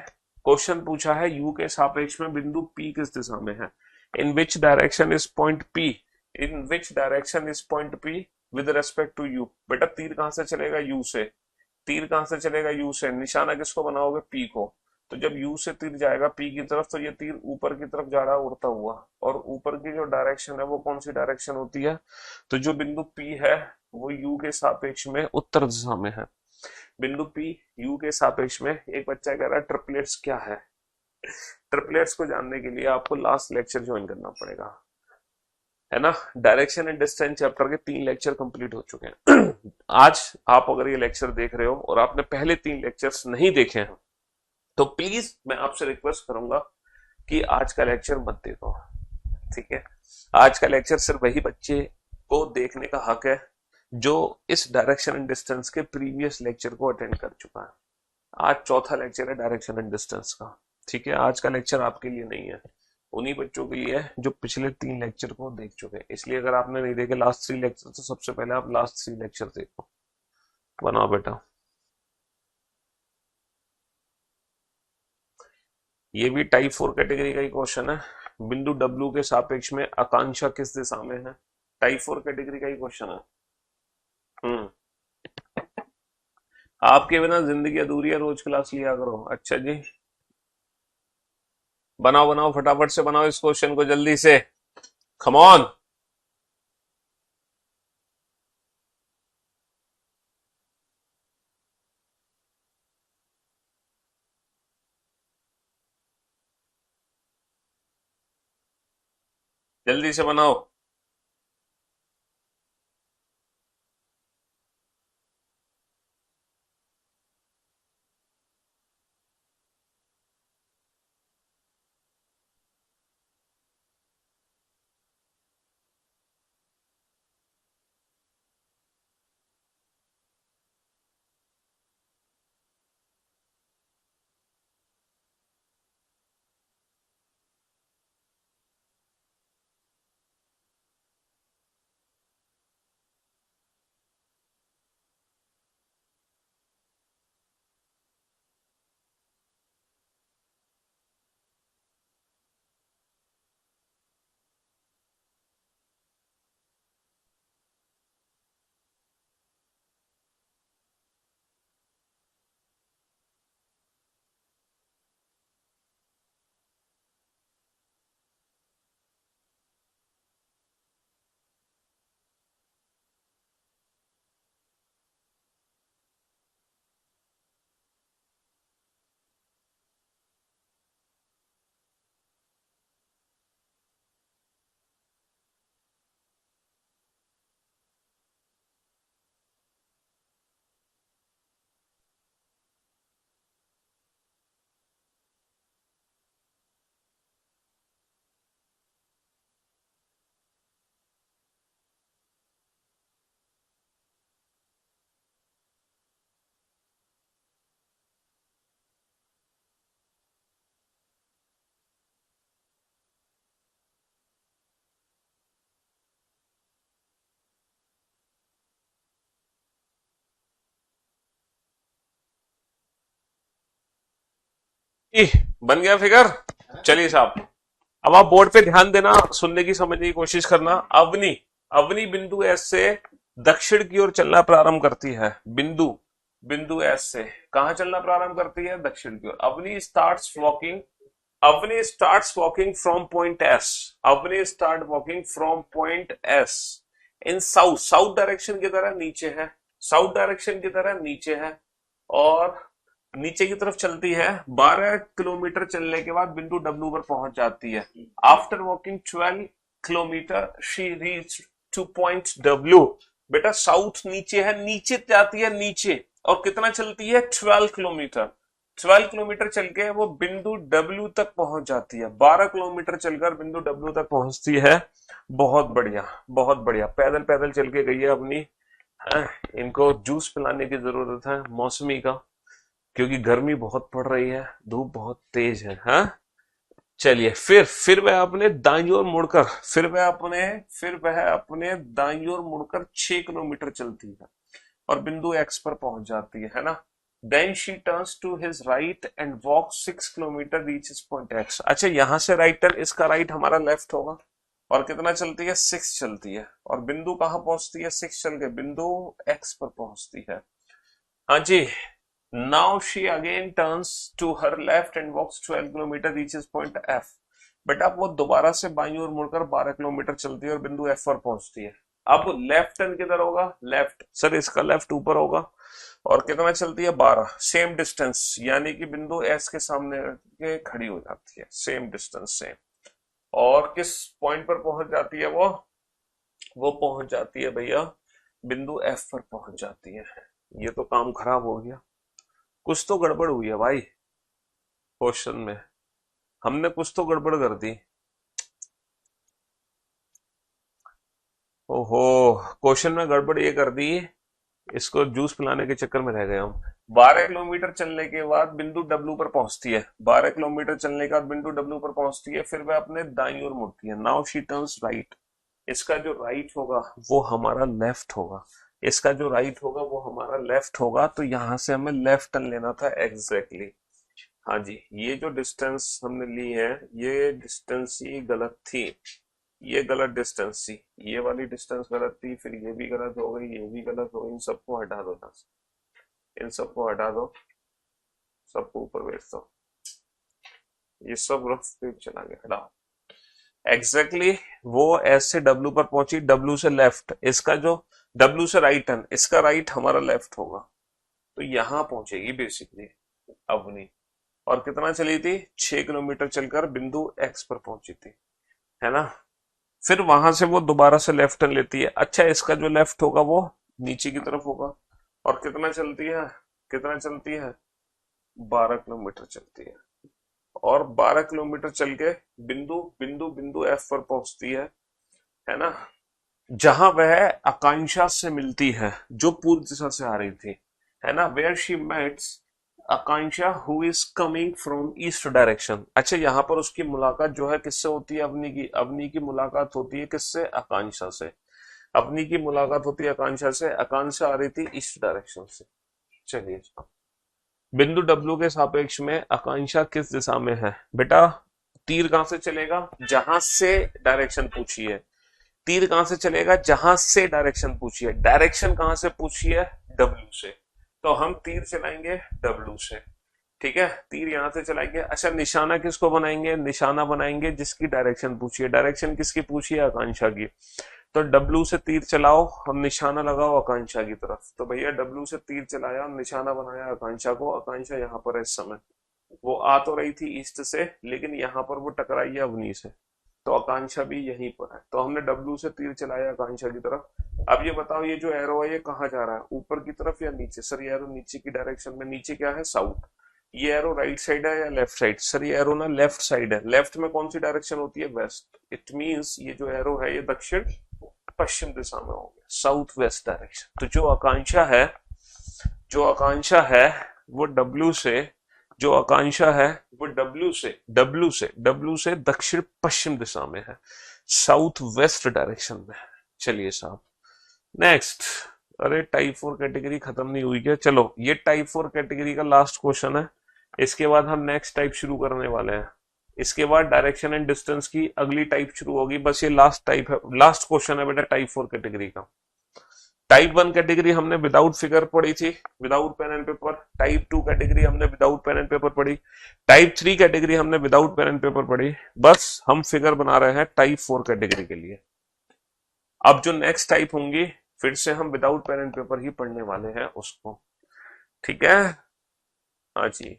क्वेश्चन पूछा है यू के सापेक्ष में बिंदु पी किस दिशा में है, in which direction is point P, in which direction is point P with respect to you. बेटा तीर कहां से चलेगा, यू से, तीर कहां से चलेगा, यू से, निशाना किसको बनाओगे, पी को। तो जब यू से तीर जाएगा पी की तरफ, तो ये तीर ऊपर की तरफ जा रहा है उड़ता हुआ, और ऊपर की जो डायरेक्शन है वो कौन सी डायरेक्शन होती है, तो जो बिंदु पी है वो यू के सापेक्ष में उत्तर दिशा में है। बिंदु पी यू के सापेक्ष में, एक बच्चा कह रहा है ट्रिपलेट्स क्या है, ट्रिपलेट्स को जानने के लिए आपको लास्ट लेक्चर ज्वाइन करना पड़ेगा, है ना। डायरेक्शन एंड डिस्टेंस चैप्टर के 3 लेक्चर कंप्लीट हो चुके हैं। आज आप अगर ये लेक्चर देख रहे हो और आपने पहले 3 लेक्चर्स नहीं देखे हैं, तो प्लीज मैं आपसे रिक्वेस्ट करूंगा कि आज का लेक्चर मत देखो, ठीक है। आज का लेक्चर सिर्फ वही बच्चे को देखने का हक है जो इस डायरेक्शन एंड डिस्टेंस के प्रीवियस लेक्चर को अटेंड कर चुका है। आज चौथा लेक्चर है डायरेक्शन एंड डिस्टेंस का, ठीक है। आज का लेक्चर आपके लिए नहीं है, उन्हीं बच्चों के लिए है जो पिछले 3 लेक्चर को देख चुके हैं। इसलिए अगर आपने नहीं देखे लास्ट 3 लेक्चर, तो सबसे पहले आप लास्ट 3 लेक्चर देखो। बनाओ बेटा, ये भी टाइप 4 कैटेगरी का ही क्वेश्चन है। बिंदु डब्ल्यू के सापेक्ष में आकांक्षा किस दिशा में है, टाइप 4 कैटेगरी का ही क्वेश्चन है। आपके बिना जिंदगी अधूरी है, रोज क्लास लिया करो। अच्छा जी, बनाओ बनाओ, फटाफट से बनाओ इस क्वेश्चन को जल्दी से, कम ऑन। जल्दी से बनाओ। बन गया फिगर। चलिए साहब, अब आप बोर्ड पे ध्यान देना, सुनने की समझने की कोशिश करना। अवनी, अवनी बिंदु एस से दक्षिण की ओर चलना प्रारंभ करती है। बिंदु, बिंदु एस से कहां चलना प्रारंभ करती है, दक्षिण की ओर। Avani starts walking, Avani starts walking from point S, Avani start walking from point S in south, south direction की तरह नीचे है, साउथ डायरेक्शन की तरह नीचे है, और नीचे की तरफ चलती है। 12 किलोमीटर चलने के बाद बिंदु डब्ल्यू पर पहुंच जाती है। After walking 12 kilometre she reach two point W. बेटा साउथ नीचे है, नीचे जाती है नीचे, और कितना चलती है, 12 किलोमीटर। 12 किलोमीटर चल के वो बिंदु डब्ल्यू तक पहुंच जाती है। 12 किलोमीटर चलकर बिंदु डब्ल्यू तक पहुंचती है। बहुत बढ़िया, बहुत बढ़िया, पैदल पैदल चल के गई है अपनी। इनको जूस पिलाने की जरूरत है, मौसमी का, क्योंकि गर्मी बहुत पड़ रही है, धूप बहुत तेज है। हाँ, चलिए फिर वह अपने दाईं ओर मुड़कर फिर वह अपने दाईं ओर मुड़कर 6 किलोमीटर चलती है और बिंदु एक्स पर पहुंच जाती है ना। Then she turns to his right and walk 6 kilometres reaches point X. अच्छा, यहां से राइट टर्न, इसका राइट हमारा लेफ्ट होगा। और कितना चलती है? 6 चलती है। और बिंदु कहाँ पहुंचती है? 6 चल के बिंदु एक्स पर पहुंचती है। हाँ जी। Now she again turns to her left and walks 12 kilometre reaches point F. बेटा वो दोबारा से बाईं ओर मुड़कर 12 किलोमीटर चलती है और बिंदु एफ पर पहुंचती है। अब लेफ्ट टर्न किधर होगा? लेफ्ट, सर इसका लेफ्ट ऊपर होगा। और कितना चलती है? 12, सेम डिस्टेंस, यानी कि बिंदु एस के सामने के खड़ी हो जाती है, सेम डिस्टेंस सेम। और किस पॉइंट पर पहुंच जाती है वो पहुंच जाती है भैया बिंदु एफ पर पहुंच जाती है। ये तो काम खराब हो गया, कुछ तो गड़बड़ हुई है भाई क्वेश्चन में, हमने कुछ तो गड़बड़ कर दी। ओहो, क्वेश्चन में गड़बड़ ये कर दी, इसको जूस पिलाने के चक्कर में रह गए हम। 12 किलोमीटर चलने के बाद बिंदु डब्ल्यू पर पहुंचती है। 12 किलोमीटर चलने के बाद बिंदु डब्ल्यू पर पहुंचती है, फिर वह अपने दाईं ओर मुड़ती है। Now she turns right. इसका जो राइट होगा वो हमारा लेफ्ट होगा, इसका जो राइट होगा वो हमारा लेफ्ट होगा। तो यहां से हमें लेफ्ट टर्न लेना था एग्जैक्टली। हाँ जी, ये जो डिस्टेंस हमने ली है, ये डिस्टेंस ही गलत थी, ये गलत डिस्टेंस थी, ये वाली डिस्टेंस गलत थी, फिर ये भी गलत हो गई, ये भी गलत हो गई। इन सबको हटा दो यहाँ से, इन सबको हटा दो, सबको ऊपर भेज दो, ये सब रफ पे चला गया, हटाओ। एग्जैक्टली वो एस से डब्ल्यू पर पहुंची, डब्ल्यू से लेफ्ट, इसका जो डब्ल्यू से राइट टर्न, इसका राइट हमारा लेफ्ट होगा, तो यहां पहुंचेगी बेसिकली अवनी। और कितना चली थी? 6 किलोमीटर चलकर बिंदु एक्स पर पहुंची थी, है ना। फिर वहां से वो दोबारा से लेफ्ट टर्न लेती है। अच्छा, इसका जो लेफ्ट होगा वो नीचे की तरफ होगा। और कितना चलती है? कितना चलती है? 12 किलोमीटर चलती है। और 12 किलोमीटर चल के बिंदु बिंदु बिंदु एफ पर पहुंचती है ना, जहां वह आकांक्षा से मिलती है जो पूर्व दिशा से आ रही थी, है ना। Where she meets Akanksha who is coming from east direction. अच्छा, यहाँ पर उसकी मुलाकात जो है किससे होती है? अवनी की मुलाकात होती है किससे? आकांक्षा से। अवनी की मुलाकात होती है आकांक्षा से, आकांक्षा आ रही थी ईस्ट डायरेक्शन से। चलिए, बिंदु डब्ल्यू के सापेक्ष में आकांक्षा किस दिशा में है? बेटा तीर कहां से चलेगा? जहां से डायरेक्शन पूछी है। तीर कहां से चलेगा? जहां से डायरेक्शन पूछी है। डायरेक्शन कहां से पूछी है? डब्ल्यू से। तो हम तीर चलाएंगे डब्ल्यू से, ठीक है, तीर यहां से चलाएंगे। अच्छा, निशाना किसको बनाएंगे? निशाना बनाएंगे जिसकी डायरेक्शन पूछी है। डायरेक्शन किसकी पूछी है? आकांक्षा की। तो डब्ल्यू से तीर चलाओ और निशाना लगाओ आकांक्षा की तरफ। तो भैया डब्ल्यू से तीर चलाया और निशाना बनाया आकांक्षा को। आकांक्षा यहाँ पर है इस समय, वो आ तो रही थी ईस्ट से, लेकिन यहाँ पर वो टकराई है अवनी से, तो आकांक्षा भी यहीं पर है। तो हमने डब्ल्यू से तीर चलाया आकांक्षा की तरफ। अब ये बताओ, ये जो एरो है ये कहाँ जा रहा है? ऊपर की तरफ या नीचे? सर ये एरो नीचे की डायरेक्शन में। नीचे क्या है? साउथ। ये एरो राइट साइड है या लेफ्ट साइड? सर ये एरो ना लेफ्ट साइड है। लेफ्ट में कौन सी डायरेक्शन होती है? वेस्ट। इट मींस ये जो एरो है ये दक्षिण पश्चिम दिशा में हो गया, साउथ वेस्ट डायरेक्शन। तो जो आकांक्षा है वो डब्ल्यू से, जो आकांक्षा है वो डब्ल्यू से दक्षिण पश्चिम दिशा में है, साउथ वेस्ट डायरेक्शन में है। चलिए साहब, नेक्स्ट। अरे टाइप 4 कैटेगरी खत्म नहीं हुई क्या? चलो, ये टाइप 4 कैटेगरी का लास्ट क्वेश्चन है, इसके बाद हम नेक्स्ट टाइप शुरू करने वाले हैं। इसके बाद डायरेक्शन एंड डिस्टेंस की अगली टाइप शुरू होगी। बस ये लास्ट टाइप है, लास्ट क्वेश्चन है बेटा टाइप 4 कैटेगरी का। टाइप 1 कैटेगरी हमने विदाउट फिगर पढ़ी थी, without pen and paper. Type 2 category हमने विदाउट पेन एंड पेपर पढ़ी। टाइप 3 कैटेगरी हमने विदाउट पेन एंड पेपर पढ़ी। बस हम फिगर बना रहे हैं टाइप 4 कैटेगरी के लिए। अब जो नेक्स्ट टाइप होंगी फिर से हम विदाउट पेन एंड पेपर ही पढ़ने वाले हैं उसको, ठीक है। हाँ जी,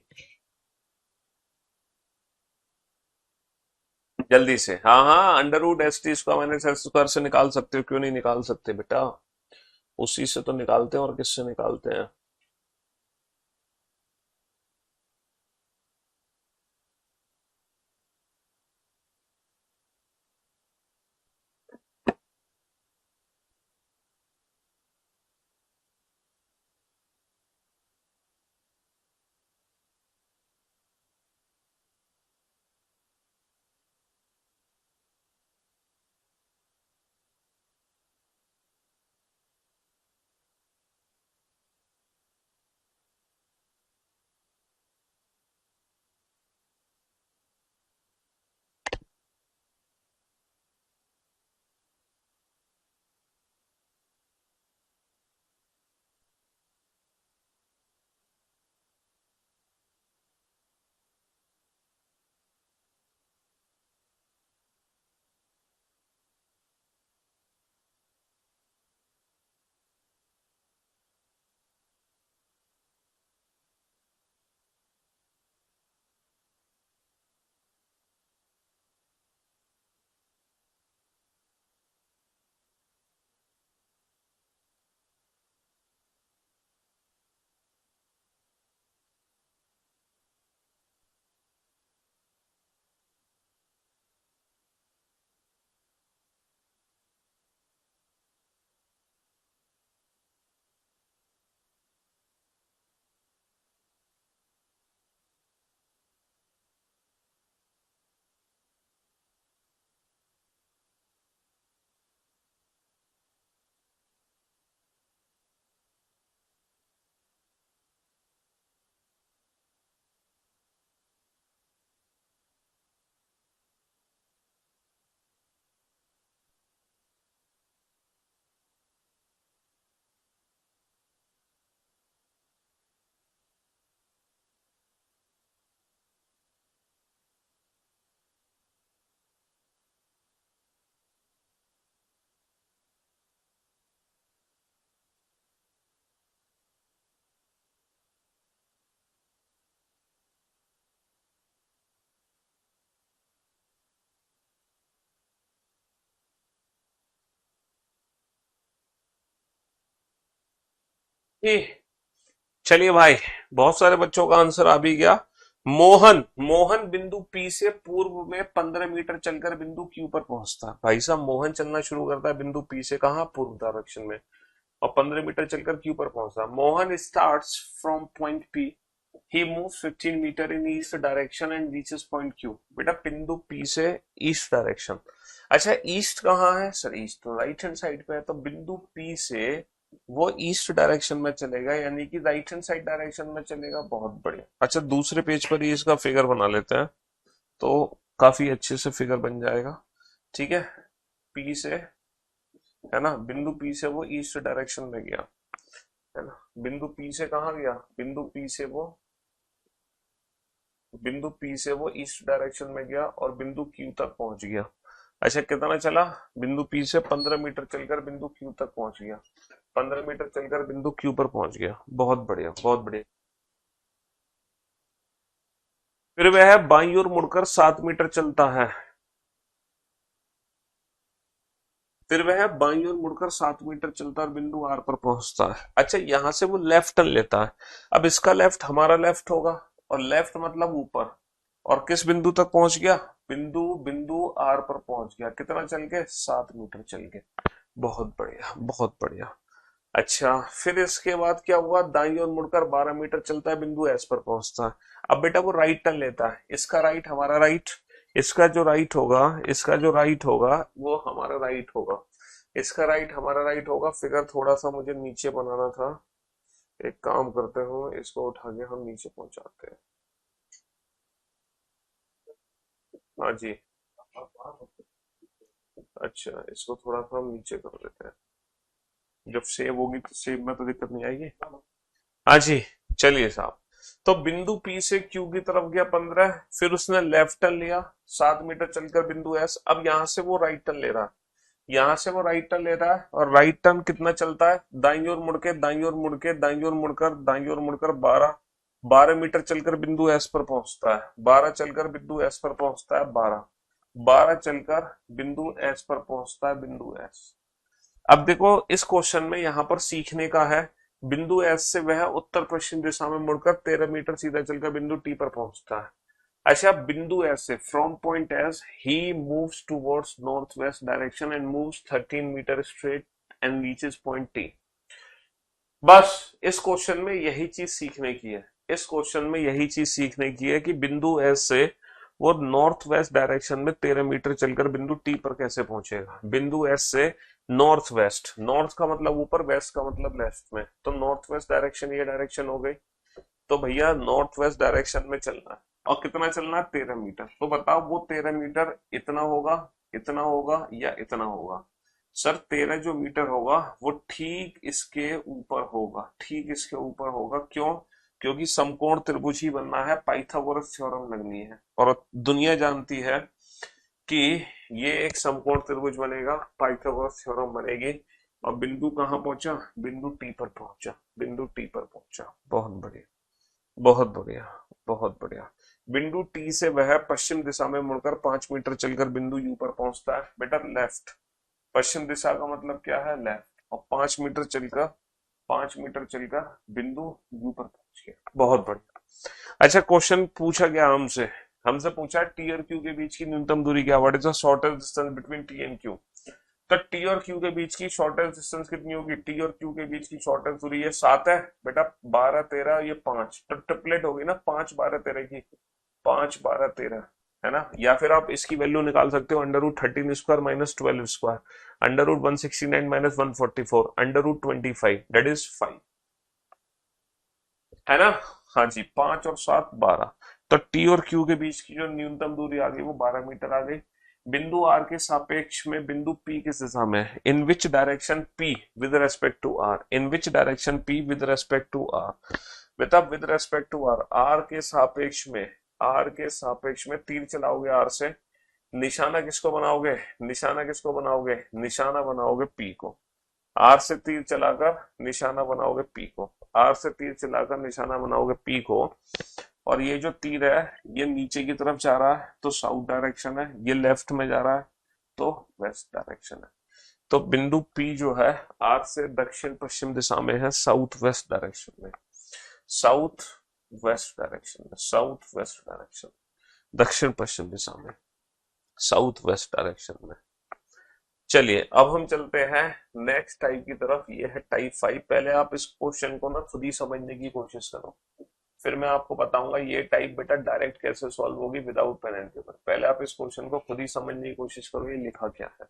जल्दी से। हाँ हाँ, under root S T square minus S square से निकाल सकते हो, क्यों नहीं निकाल सकते बेटा? उसी से तो निकालते हैं, और किससे निकालते हैं? ए, चलिए भाई, बहुत सारे बच्चों का आंसर आ भी गया। मोहन मोहन बिंदु पी से पूर्व में 15 मीटर चलकर बिंदु क्यू पर पहुंचता है। भाई साहब, मोहन चलना शुरू करता है बिंदु पी से, कहाँ, पूर्व डायरेक्शन में, और 15 मीटर चलकर क्यू पर पहुंचता है। Mohan starts from point P, he moves 15 metre in east direction and reaches point Q. बेटा बिंदु पी से ईस्ट डायरेक्शन, अच्छा ईस्ट कहाँ है सर, ईस्ट तो राइट हैंड साइड पे है, तो बिंदु पी से वो ईस्ट डायरेक्शन में चलेगा, यानी कि राइट हैंड साइड डायरेक्शन में चलेगा। बहुत बढ़िया। अच्छा दूसरे पेज पर ही इसका फिगर बना लेते हैं, तो काफी अच्छे से फिगर बन जाएगा। ठीक है, पी से, है ना, बिंदु पी से वो ईस्ट डायरेक्शन में गया, है ना, बिंदु पी से कहाँ गया, बिंदु पी से वो ईस्ट डायरेक्शन में गया और बिंदु क्यू तक पहुंच गया। अच्छा कितना चला, बिंदु पी से 15 मीटर चलकर बिंदु क्यू तक पहुंच गया, 15 मीटर चलकर बिंदु क्यू पर पहुंच गया। बहुत बढ़िया, बहुत बढ़िया। फिर वह बाईं ओर मुड़कर 7 मीटर चलता है, फिर वह बाईं ओर मुड़कर 7 मीटर चलता और बिंदु आर पर पहुंचता है। अच्छा यहां से वो लेफ्ट टर्न लेता है, अब इसका लेफ्ट हमारा लेफ्ट होगा, और लेफ्ट मतलब ऊपर, और किस बिंदु तक पहुंच गया, बिंदु बिंदु आर पर पहुंच गया। कितना चल के, 7 मीटर चल के। बहुत बढ़िया, बहुत बढ़िया। अच्छा फिर इसके बाद क्या हुआ, दाईं ओर मुड़कर 12 मीटर चलता है, बिंदु एस पर पहुंचता है। अब बेटा वो राइट टर्न लेता है, इसका राइट हमारा राइट, इसका जो राइट होगा, इसका जो राइट होगा वो हमारा राइट होगा, इसका राइट हमारा राइट होगा। फिगर थोड़ा सा मुझे नीचे बनाना था, एक काम करते हो, इसको उठा के हम नीचे पहुंचाते हैं। हाँ जी, अच्छा इसको थोड़ा सा हम नीचे कर देते हैं, जब सेव होगी तो सेव में तो दिक्कत नहीं आएगी। हाँ जी, चलिए साहब। तो बिंदु पी से क्यू की तरफ गया 15, फिर उसने लेफ्ट टर्न लिया, 7 मीटर चलकर बिंदु एस। अब यहां से वो राइट टर्न ले रहा है, यहां से वो राइट टर्न ले रहा है, और राइट टर्न कितना चलता है, दाईं ओर मुड़ के, दाईं ओर मुड़ के, दाईं ओर मुड़कर, दाईं ओर मुड़कर 12 मीटर चलकर बिंदु एस पर पहुंचता है, 12 चलकर बिंदु एस पर पहुंचता है, 12 चलकर बिंदु एस पर पहुंचता है, बिंदु एस। अब देखो इस क्वेश्चन में यहां पर सीखने का है, बिंदु एस से वह उत्तर पश्चिम दिशा में मुड़कर 13 मीटर सीधा चलकर बिंदु टी पर पहुंचता है। अच्छा बिंदु एस से, from point S he moves towards north west direction and moves 13 metres straight and reaches point T. बस इस क्वेश्चन में यही चीज सीखने की है, इस क्वेश्चन में यही चीज सीखने की है कि बिंदु एस से वो नॉर्थ वेस्ट डायरेक्शन में 13 मीटर चलकर बिंदु टी पर कैसे पहुंचेगा। बिंदु एस से नॉर्थ वेस्ट, नॉर्थ का मतलब ऊपर, वेस्ट का मतलब लेफ्ट में, तो नॉर्थ वेस्ट डायरेक्शन ये डायरेक्शन हो गई, तो भैया नॉर्थ वेस्ट डायरेक्शन में चलना है, और कितना चलना है, 13 मीटर। तो बताओ वो 13 मीटर इतना होगा, इतना होगा या इतना होगा। सर 13 जो मीटर होगा वो ठीक इसके ऊपर होगा, ठीक इसके ऊपर होगा। क्यों, क्योंकि समकोण त्रिभुज ही बनना है, पाइथागोरस थ्योरम लगनी है, और दुनिया जानती है कि ये एक समकोण त्रिभुज बनेगा, पाइथागोरस थ्योरम बनेगी। और बिंदु कहाँ पहुंचा, बिंदु टी पर पहुंचा, बिंदु टी पर पहुंचा। बहुत बढ़िया, बहुत बढ़िया, बहुत बढ़िया। बिंदु टी से वह पश्चिम दिशा में मुड़कर 5 मीटर चलकर बिंदु यू पर पहुंचता है। बेटा लेफ्ट, पश्चिम दिशा का मतलब क्या है, लेफ्ट, और 5 मीटर चलकर बिंदु यू पर पहुंच गया। बहुत बढ़िया। अच्छा क्वेश्चन पूछा गया हमसे, हमसे पूछा टी और क्यू के बीच की न्यूनतम दूरी क्या, what is the shortest distance between T and Q. तो टी और क्यू के बीच की शॉर्टेस्ट डिस्टेंस कितनी होगी, टी और क्यू के बीच की शॉर्टेस्ट दूरी ये 7 है बेटा, 12 13 ये 5, तो ट्रिपलेट होगी ना, 5 12 13 की, 5 12 13, है ना। या फिर आप इसकी वैल्यू निकाल सकते हो, under root 13 square minus 12 square, under root 169 minus 144, under root 25, that is 5, है ना। हाँ जी, 5 और 7 12, तो टी और क्यू के बीच की जो न्यूनतम दूरी आ गई वो 12 मीटर आ गई। बिंदु आर के सापेक्ष में बिंदु पी किस दिशा में है, in which direction P with respect to R, in which direction P with respect to R. बेटा with respect to R, R के सापेक्ष में, आर के सापेक्ष में तीर चलाओगे आर से, निशाना किसको बनाओगे, निशाना किसको बनाओगे, निशाना बनाओगे पी को। आर से तीर चलाकर निशाना बनाओगे पी को, आर से तीर चलाकर निशाना बनाओगे पी को, और ये जो तीर है ये नीचे की तरफ जा रहा है तो साउथ डायरेक्शन है, ये लेफ्ट में जा रहा है तो वेस्ट डायरेक्शन है। तो बिंदु P जो है R से दक्षिण पश्चिम दिशा में है, साउथ वेस्ट डायरेक्शन में, साउथ वेस्ट डायरेक्शन में, साउथ वेस्ट डायरेक्शन, दक्षिण पश्चिम दिशा में, साउथ वेस्ट डायरेक्शन में। चलिए अब हम चलते हैं नेक्स्ट टाइप की तरफ, ये है टाइप 5। पहले आप इस क्वेश्चन को ना खुद ही समझने की कोशिश करो, फिर मैं आपको बताऊंगा ये टाइप बेटा डायरेक्ट कैसे सॉल्व होगी विदाउट पेन एंड पेपर। पहले आप इस क्वेश्चन को खुद ही समझने की कोशिश करो, ये लिखा क्या है।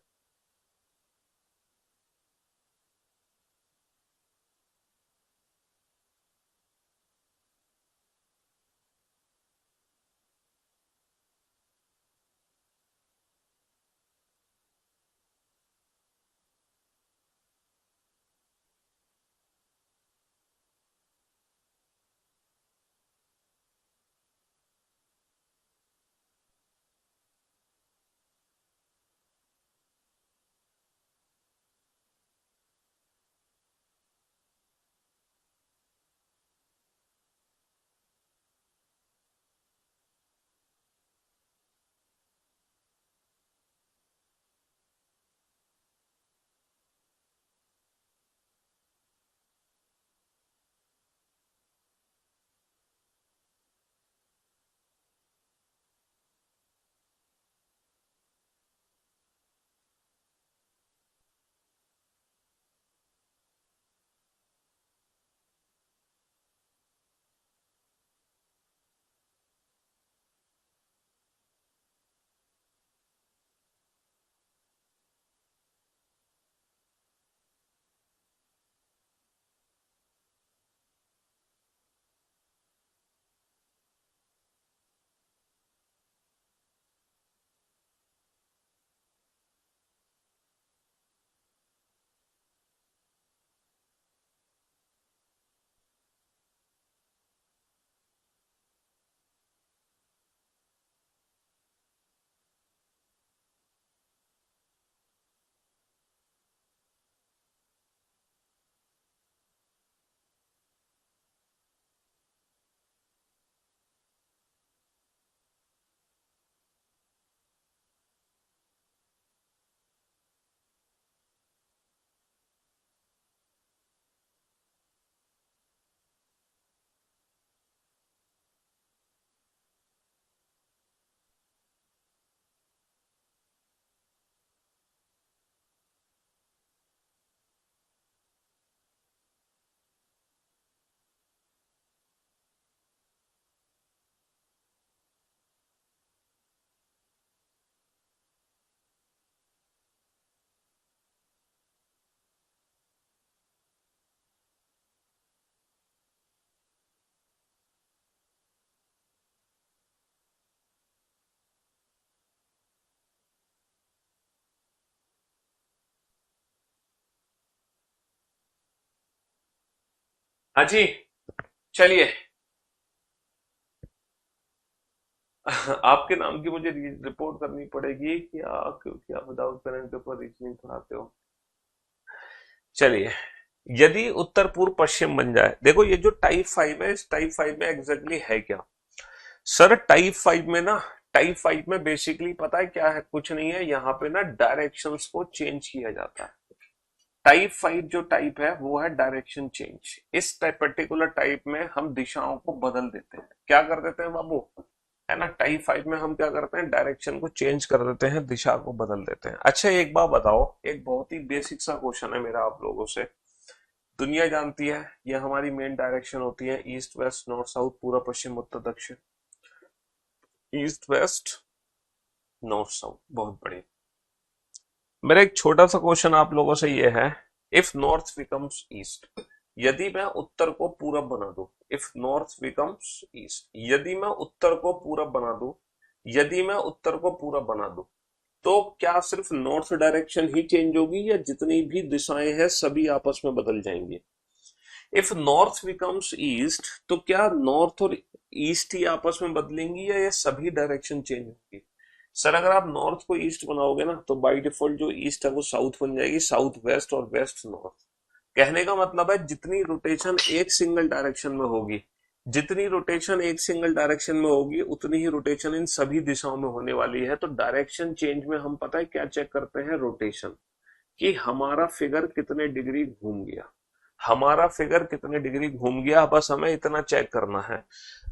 हाँ जी, चलिए आपके नाम की मुझे रिपोर्ट करनी पड़ेगी कि आप, क्योंकि आप without pen and paper reasoning पढ़ाते हो। चलिए, यदि उत्तर पूर्व पश्चिम बन जाए, देखो ये जो टाइप 5 है, इस टाइप 5 में एग्जैक्टली है क्या सर? टाइप 5 में ना, टाइप 5 में बेसिकली पता है क्या है, कुछ नहीं है, यहाँ पे ना डायरेक्शंस को चेंज किया जाता है। टाइप 5 जो टाइप है वो है डायरेक्शन चेंज। इस पर्टिकुलर टाइप में हम दिशाओं को बदल देते हैं। क्या कर देते हैं बाबू, है ना? टाइप 5 में हम क्या करते हैं, डायरेक्शन को चेंज कर देते हैं, दिशा को बदल देते हैं। अच्छा एक बात बताओ, एक बहुत ही बेसिक सा क्वेश्चन है मेरा आप लोगों से। दुनिया जानती है ये हमारी मेन डायरेक्शन होती है ईस्ट वेस्ट नॉर्थ साउथ, पूर्व पश्चिम उत्तर दक्षिण, ईस्ट वेस्ट नॉर्थ साउथ। बहुत बढ़िया। मेरा एक छोटा सा क्वेश्चन आप लोगों से ये है, इफ नॉर्थ बिकम्स ईस्ट, यदि मैं उत्तर को पूरब बना दूं, इफ नॉर्थ बिकम्स ईस्ट, यदि मैं उत्तर को पूरब बना दूं, यदि मैं उत्तर को पूरब बना दूं, तो क्या सिर्फ नॉर्थ डायरेक्शन ही चेंज होगी या जितनी भी दिशाएं हैं सभी आपस में बदल जाएंगी? इफ नॉर्थ बिकम्स ईस्ट, तो क्या नॉर्थ और ईस्ट ही आपस में बदलेंगी या ये सभी डायरेक्शन चेंज होगी? सर अगर आप नॉर्थ को ईस्ट बनाओगे ना तो बाय डिफॉल्ट जो ईस्ट है वो साउथ बन जाएगी, साउथ वेस्ट और वेस्ट नॉर्थ। कहने का मतलब है जितनी रोटेशन एक सिंगल डायरेक्शन में होगी, जितनी रोटेशन एक सिंगल डायरेक्शन में होगी उतनी ही रोटेशन इन सभी दिशाओं में होने वाली है। तो डायरेक्शन चेंज में हम पता है क्या चेक करते हैं, रोटेशन। कि हमारा फिगर कितने डिग्री घूम गया, हमारा फिगर कितने डिग्री घूम गया, बस हमें इतना चेक करना है।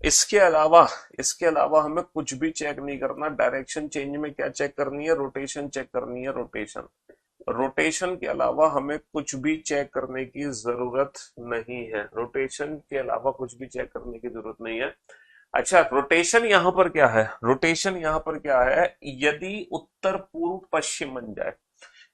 इसके अलावा हमें कुछ भी चेक नहीं करना। डायरेक्शन चेंज में क्या चेक करनी है, रोटेशन चेक करनी है, रोटेशन। रोटेशन के अलावा हमें कुछ भी चेक करने की जरूरत नहीं है, रोटेशन के अलावा कुछ भी चेक करने की जरूरत नहीं है। अच्छा, रोटेशन यहां पर क्या है, रोटेशन यहां पर क्या है, यदि उत्तर पूर्व पश्चिम बन जाए,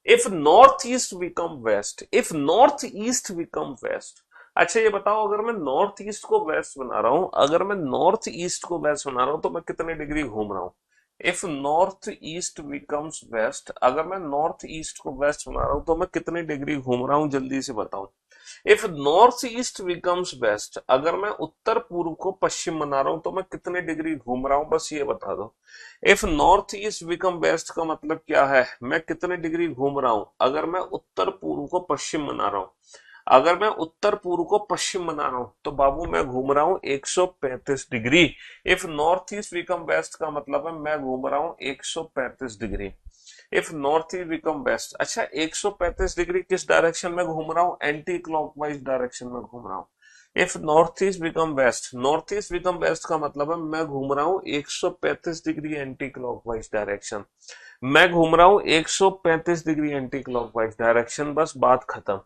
if north east become west, if north east become west. अच्छा ये बताओ, अगर मैं नॉर्थ ईस्ट को वेस्ट बना रहा हूं, अगर मैं नॉर्थ ईस्ट को वेस्ट बना रहा हूं तो मैं कितने डिग्री घूम रहा हूं। If north east becomes west, अगर मैं नॉर्थ ईस्ट को वेस्ट बना रहा हूं तो मैं कितने डिग्री घूम रहा हूं, जल्दी से बताओ। If north east becomes west, अगर मैं उत्तर पूर्व को पश्चिम बना रहा हूं तो मैं कितने डिग्री घूम रहा हूं, बस ये बता दो। If north east become west का मतलब क्या है, मैं कितने डिग्री घूम रहा हूं। अगर मैं उत्तर पूर्व को पश्चिम बना रहा हूं, अगर मैं उत्तर पूर्व को पश्चिम बना रहा हूं तो बाबू मैं घूम रहा हूं 135 degree. If north east become west का मतलब है मैं घूम रहा हूं 135 degree. If north east become west, अच्छा 135 डिग्री किस डायरेक्शन में घूम रहा हूं, एंटी क्लॉकवाइज डायरेक्शन में घूम रहा हूं। If north east become west, north east become west का मतलब है मैं घूम रहा हूं 135 डिग्री एंटी क्लॉकवाइज डायरेक्शन। मैं घूम रहा हूं 135 डिग्री एंटी क्लॉकवाइज डायरेक्शन, बस बात खत्म,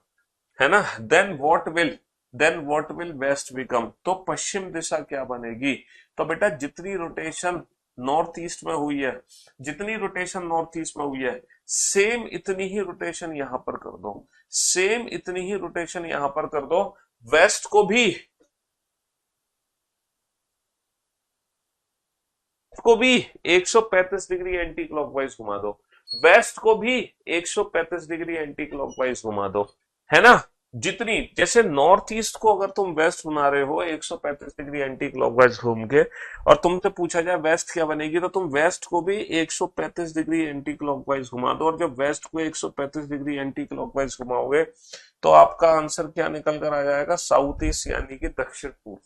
है ना। Then what will west become, तो पश्चिम दिशा क्या बनेगी। तो बेटा जितनी रोटेशन नॉर्थ ईस्ट में हुई है, जितनी रोटेशन नॉर्थ ईस्ट में हुई है, सेम इतनी ही रोटेशन यहां पर कर दो, सेम इतनी ही रोटेशन यहां पर कर दो। वेस्ट को भी 135 डिग्री एंटी क्लॉकवाइज घुमा दो, वेस्ट को भी 135 डिग्री एंटी क्लॉकवाइज घुमा दो, है ना। जितनी, जैसे नॉर्थ ईस्ट को अगर तुम वेस्ट बना रहे हो 135 डिग्री एंटी क्लॉकवाइज घूम के, और तुमसे पूछा जाए वेस्ट क्या बनेगी, तो तुम वेस्ट को भी 135 डिग्री एंटी क्लॉकवाइज घुमा दो। और जब वेस्ट को 135 डिग्री एंटी क्लॉकवाइज घुमाओगे तो आपका आंसर क्या निकल कर आ जाएगा, साउथ ईस्ट यानी कि दक्षिण पूर्व।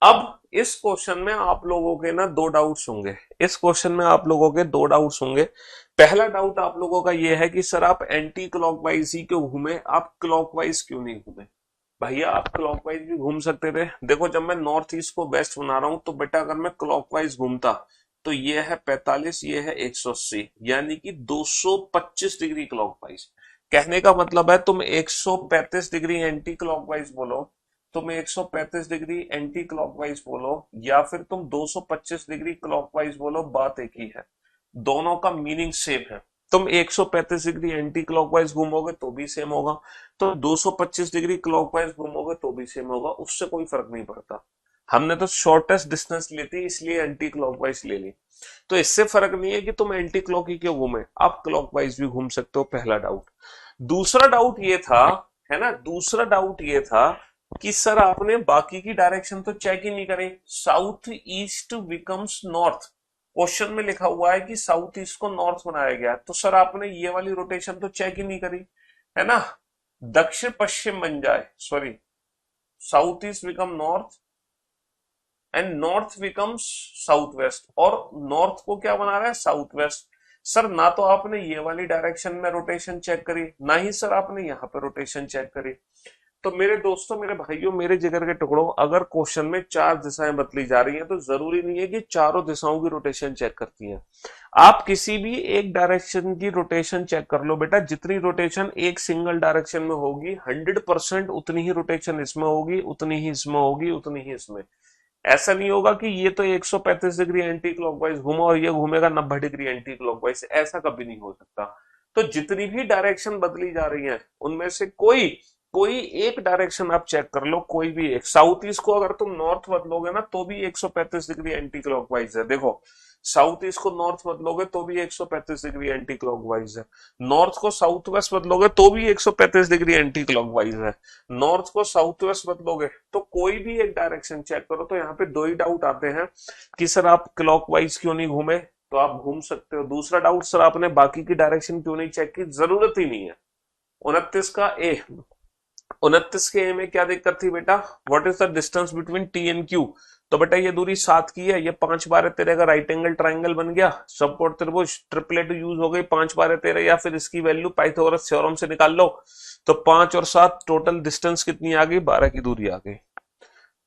अब इस क्वेश्चन में आप लोगों के ना दो डाउट्स होंगे, इस क्वेश्चन में आप लोगों के दो डाउट्स होंगे। पहला डाउट आप लोगों का ये है कि सर आप एंटी क्लॉकवाइज ही क्यों घूमे, आप क्लॉकवाइज क्यों नहीं घूमे। भैया आप क्लॉकवाइज भी घूम सकते थे। देखो जब मैं नॉर्थ ईस्ट को वेस्ट बना रहा हूं तो बेटा अगर मैं क्लॉकवाइज घूमता तो ये है 45, ये है 180, यानी कि 225 डिग्री क्लॉकवाइज। कहने का मतलब है तुम 135 डिग्री एंटी क्लॉकवाइज बोलो, तुम 135 डिग्री एंटी क्लॉकवाइज बोलो, या फिर तुम 225 डिग्री क्लॉकवाइज बोलो, बात एक ही है, दोनों का मीनिंग सेम है। तुम 135 डिग्री एंटी क्लॉकवाइज घूमोगे तो भी सेम होगा, तो 225 डिग्री क्लॉकवाइज घूमोगे तो भी सेम होगा, उससे कोई फर्क नहीं पड़ता। हमने तो शॉर्टेस्ट डिस्टेंस ली थी इसलिए एंटी क्लॉकवाइज ले ली, तो इससे फर्क नहीं है कि तुम एंटी क्लॉक ही क्यों घूमे, आप क्लॉकवाइज भी घूम सकते हो। पहला डाउट। दूसरा डाउट ये था, है ना, दूसरा डाउट ये था कि सर आपने बाकी की डायरेक्शन तो चेक ही नहीं करी, south east becomes north, question में लिखा हुआ है कि साउथ ईस्ट को नॉर्थ बनाया गया, तो सर आपने ये वाली रोटेशन तो चेक ही नहीं करी, है ना। दक्षिण पश्चिम बन जाए, sorry, south east become north and north becomes south west, और नॉर्थ को क्या बना रहा है, साउथ वेस्ट। सर ना तो आपने ये वाली डायरेक्शन में रोटेशन चेक करी, ना ही सर आपने यहाँ पे रोटेशन चेक करी। तो मेरे दोस्तों, मेरे भाइयों, मेरे जिगर के टुकड़ों, अगर क्वेश्चन में चार दिशाएं बदली जा रही हैं तो जरूरी नहीं है कि चारों दिशाओं की रोटेशन चेक करती हैं। आप किसी भी एक डायरेक्शन की रोटेशन चेक कर लो बेटा, जितनी रोटेशन एक सिंगल डायरेक्शन में होगी 100% उतनी ही रोटेशन इसमें होगी, उतनी ही इसमें होगी, उतनी ही इसमें। ऐसा नहीं होगा कि ये तो 135 डिग्री एंटी क्लॉकवाइज घूमा और ये घूमेगा 90 डिग्री एंटी क्लॉकवाइज, ऐसा कभी नहीं हो सकता। तो जितनी भी डायरेक्शन बदली जा रही है उनमें से कोई कोई एक डायरेक्शन आप चेक कर लो, कोई भी एक। साउथ ईस्ट को अगर तुम नॉर्थ बदलोगे ना तो भी 135 डिग्री एंटी क्लॉकवाइज है, देखो साउथ ईस्ट को नॉर्थ बदलोगे तो भी 135 डिग्री एंटी क्लॉकवाइज है, नॉर्थ को साउथ वेस्ट बदलोगे तो भी 135 डिग्री एंटी क्लॉकवाइज है, नॉर्थ को साउथ वेस्ट बदलोगे तो कोई भी एक डायरेक्शन चेक करो। तो यहाँ पे दो ही डाउट आते हैं कि सर आप क्लॉकवाइज क्यों नहीं घूमे, तो आप घूम सकते हो। दूसरा डाउट, सर आपने बाकी की डायरेक्शन क्यों नहीं चेक की, जरूरत ही नहीं है। 29 का ए, 29 के ए में क्या दिक्कत थी बेटा, what is the distance between T and Q. तो बेटा ये दूरी 7 की है, ये 5 बार तेरे का राइट एंगल ट्राइंगल बन गया, समकोण त्रिभुज ट्रिपलेट यूज हो गई 5 बार तेरे, या फिर इसकी वैल्यू पाइथागोरस थ्योरम से निकाल लो। तो 5 और 7 टोटल डिस्टेंस कितनी आ गई, 12 की दूरी आ गई।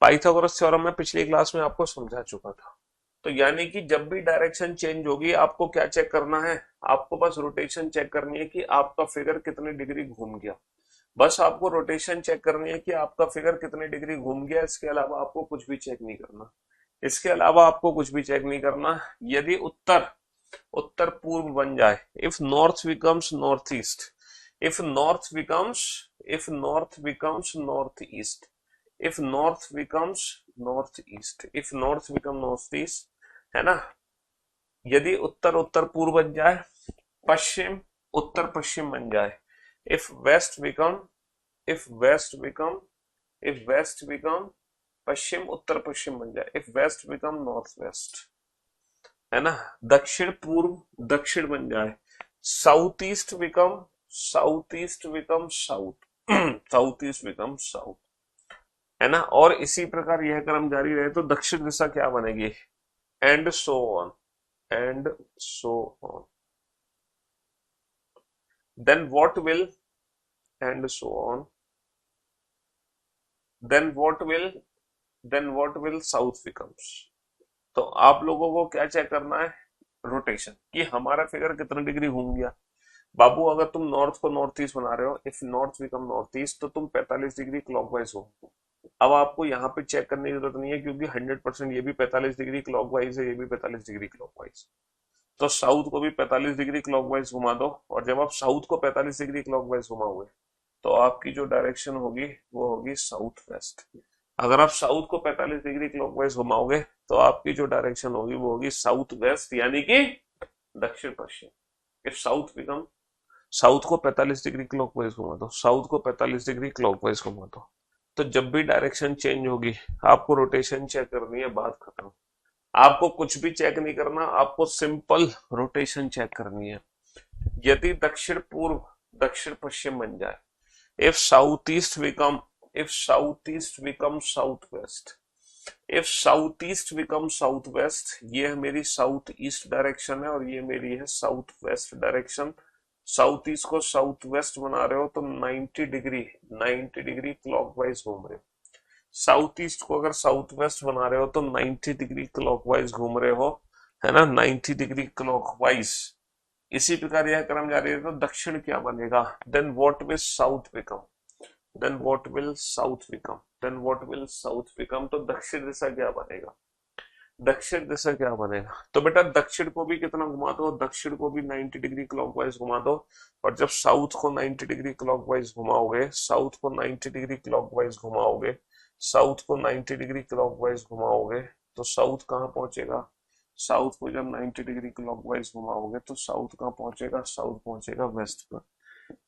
पाइथागोरस थ्योरम में पिछली क्लास में आपको समझा चुका था। तो यानी कि जब भी डायरेक्शन चेंज होगी आपको क्या चेक करना है, आपको बस रोटेशन चेक करनी है कि आपका फिगर कितने डिग्री घूम गया। बस आपको रोटेशन चेक करनी है कि आपका फिगर कितने डिग्री घूम गया, इसके अलावा आपको कुछ भी चेक नहीं करना। इसके अलावा आपको कुछ भी चेक नहीं करना। यदि उत्तर उत्तर पूर्व बन जाए, if north becomes north east, if north becomes if north becomes north east, if north becomes north east, if north become north east, है ना। यदि उत्तर उत्तर पूर्व बन जाए, पश्चिम उत्तर पश्चिम बन जाए, if west become if west become if west become पश्चिम उत्तर पश्चिम बन जाए, if west become north west, है ना। दक्षिण पूर्व दक्षिण बन जाए, south east become south east become south south east become south, है ना। और इसी प्रकार यह क्रम जारी रहे तो दक्षिण दिशा क्या बनेगी, and so on, and so on. Then what will and so on, then what will south becomes. तो आप लोगों को क्या चेक करना है, रोटेशन, कि हमारा फिगर कितने डिग्री घूम गया। बाबू अगर तुम नॉर्थ को नॉर्थ ईस्ट बना रहे हो, if north become north east, तो तुम 45 डिग्री क्लॉकवाइज हो। अब आपको यहाँ पे चेक करने की जरूरत नहीं है क्योंकि 100% ये भी 45 डिग्री क्लॉकवाइज है, ये भी 45 डिग्री क्लॉकवाइज। तो साउथ को भी 45 डिग्री क्लॉकवाइज घुमा दो, और जब आप साउथ को 45 डिग्री क्लॉकवाइज घुमाओगे तो आपकी जो डायरेक्शन होगी वो होगी साउथ वेस्ट। अगर आप साउथ को 45 डिग्री क्लॉकवाइज घुमाओगे तो आपकी जो डायरेक्शन होगी वो होगी साउथ वेस्ट, यानी कि दक्षिण पश्चिम। इफ साउथ बिकम, साउथ को 45 डिग्री क्लॉकवाइज घुमा दो, साउथ को 45 डिग्री क्लॉकवाइज घुमा दो। तो जब भी डायरेक्शन चेंज होगी आपको रोटेशन चेक करनी है, बात खत्म। आपको कुछ भी चेक नहीं करना, आपको सिंपल रोटेशन चेक करनी है। यदि दक्षिण पूर्व दक्षिण पश्चिम बन जाए, if south east become if south east become south west, if south east become south west, ये मेरी साउथ ईस्ट डायरेक्शन है और ये मेरी है south west direction. South east को साउथ वेस्ट बना रहे हो तो 90 डिग्री क्लॉकवाइज घूम रहे हो। साउथ ईस्ट को अगर साउथ वेस्ट बना रहे हो तो 90 डिग्री क्लॉकवाइज घूम रहे हो, है ना, 90 डिग्री क्लॉकवाइज। इसी प्रकार यह क्रम जारी है तो दक्षिण क्या बनेगा, then what will south become, then what will south become, then what will south become. तो दक्षिण दिशा क्या बनेगा, दक्षिण दिशा क्या बनेगा। तो बेटा दक्षिण को भी कितना घुमा दो, दक्षिण को भी 90 डिग्री क्लॉकवाइज घुमा दो। और जब साउथ को 90 डिग्री क्लॉकवाइज घुमाओगे, साउथ को 90 डिग्री क्लॉकवाइज घुमाओगे, साउथ को 90 डिग्री क्लॉकवाइज घुमाओगे, तो साउथ कहाँ पहुंचेगा, साउथ को जब 90 डिग्री क्लॉकवाइज घुमाओगे तो साउथ कहाँ पहुंचेगा, साउथ पहुंचेगा वेस्ट पर।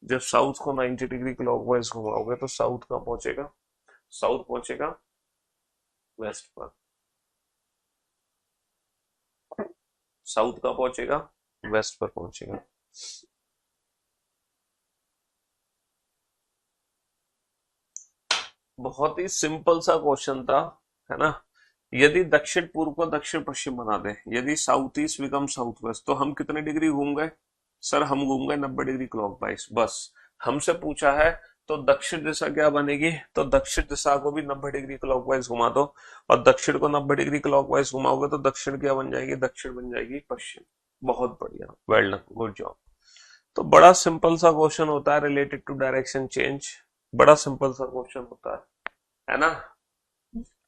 जब साउथ को 90 डिग्री क्लॉकवाइज घुमाओगे तो साउथ कहाँ पहुंचेगा, साउथ पहुंचेगा वेस्ट पर। साउथ का पहुंचेगा वेस्ट पर पहुंचेगा। बहुत ही सिंपल सा क्वेश्चन था, है ना। यदि दक्षिण पूर्व को दक्षिण पश्चिम बना दे, यदि south east become south west, तो हम कितने डिग्री घूम गए, सर हम घूम गए 90 डिग्री क्लॉकवाइज। बस हमसे पूछा है तो दक्षिण दिशा क्या बनेगी, तो दक्षिण दिशा को भी 90 डिग्री क्लॉकवाइज घुमा दो, और दक्षिण को 90 डिग्री क्लॉकवाइज घुमाओगे तो दक्षिण क्या बन जाएगी, दक्षिण बन जाएगी पश्चिम। बहुत बढ़िया, वेल डन, गुड जॉब। तो बड़ा सिंपल सा क्वेश्चन होता है रिलेटेड टू डायरेक्शन चेंज, बड़ा सिंपल सा क्वेश्चन होता है ना।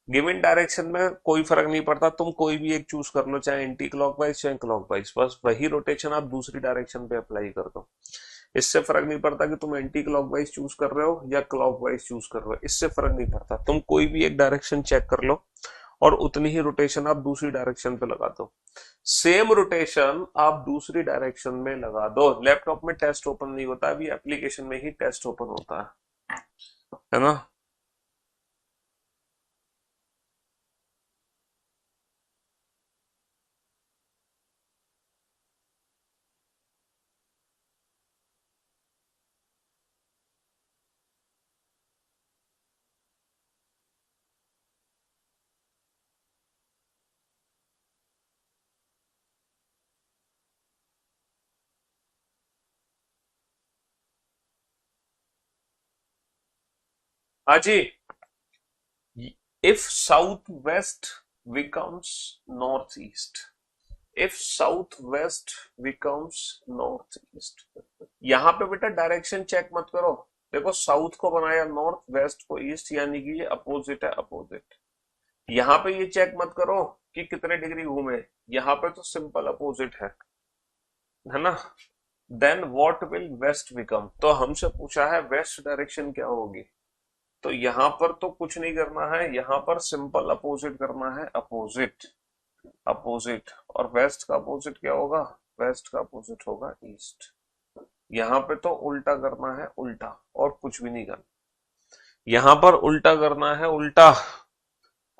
गिवन डायरेक्शन में कोई फर्क नहीं पड़ता, तुम कोई भी एक चूज कर लो, चाहे एंटी क्लॉकवाइज चाहे क्लॉकवाइज, बस वही रोटेशन आप दूसरी डायरेक्शन पे अप्लाई कर दो। इससे फर्क नहीं पड़ता कि तुम एंटी क्लॉकवाइज चूज कर रहे हो या क्लॉकवाइज चूज कर रहे हो, इससे फर्क नहीं पड़ता। तुम कोई भी एक डायरेक्शन चेक कर लो और उतनी ही रोटेशन आप दूसरी डायरेक्शन पे लगा दो। सेम रोटेशन आप दूसरी डायरेक्शन में लगा दो। लैपटॉप में टेस्ट ओपन नहीं होता, अभी एप्लीकेशन में ही टेस्ट ओपन होता है ना। हाँ जी, if southwest becomes northeast, if southwest becomes northeast, यहां पे बेटा डायरेक्शन चेक मत करो। देखो साउथ को बनाया नॉर्थ, वेस्ट को ईस्ट, यानी कि ये अपोजिट है, अपोजिट। यहां पे ये चेक मत करो कि कितने डिग्री घूमे, यहां पे तो सिंपल अपोजिट है ना। Then what will west become, तो हमसे पूछा है वेस्ट डायरेक्शन क्या होगी, तो यहां पर तो कुछ नहीं करना है, यहां पर सिंपल अपोजिट करना है, अपोजिट, अपोजिट। और वेस्ट का अपोजिट क्या होगा, वेस्ट का अपोजिट होगा ईस्ट। यहां पे तो उल्टा करना है, उल्टा, और कुछ भी नहीं करना, यहां पर उल्टा करना है, उल्टा।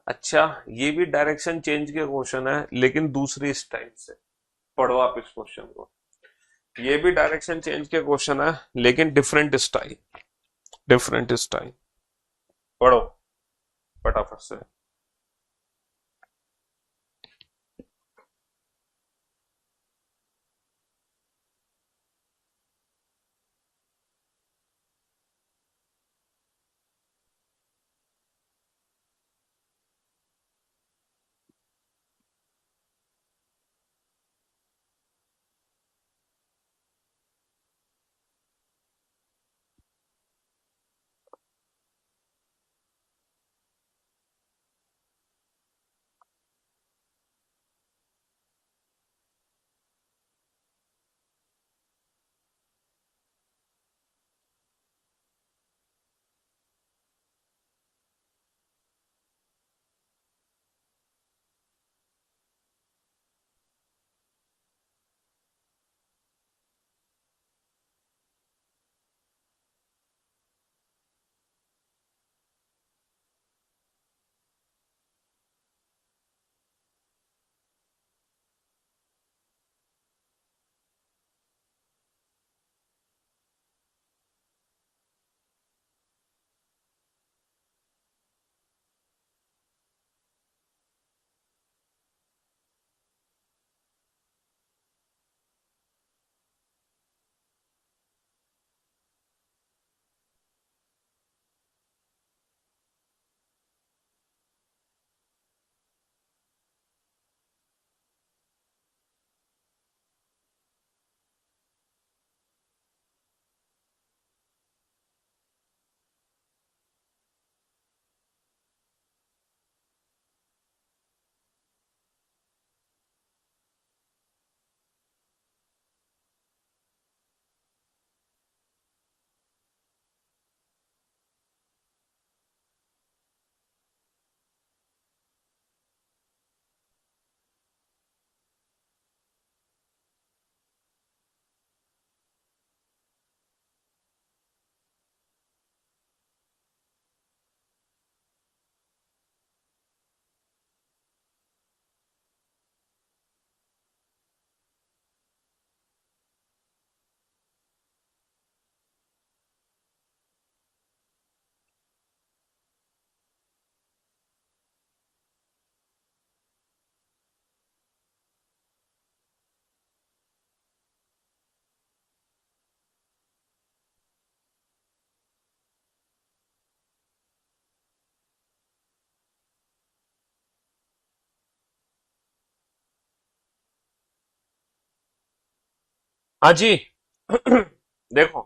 अच्छा, ये भी डायरेक्शन चेंज के क्वेश्चन है लेकिन दूसरी स्टाइल से। पढ़ो आप इस क्वेश्चन को, ये भी डायरेक्शन चेंज के क्वेश्चन है लेकिन डिफरेंट स्टाइल, डिफरेंट स्टाइल। पढ़ो फटाफट से। हाँ जी। देखो,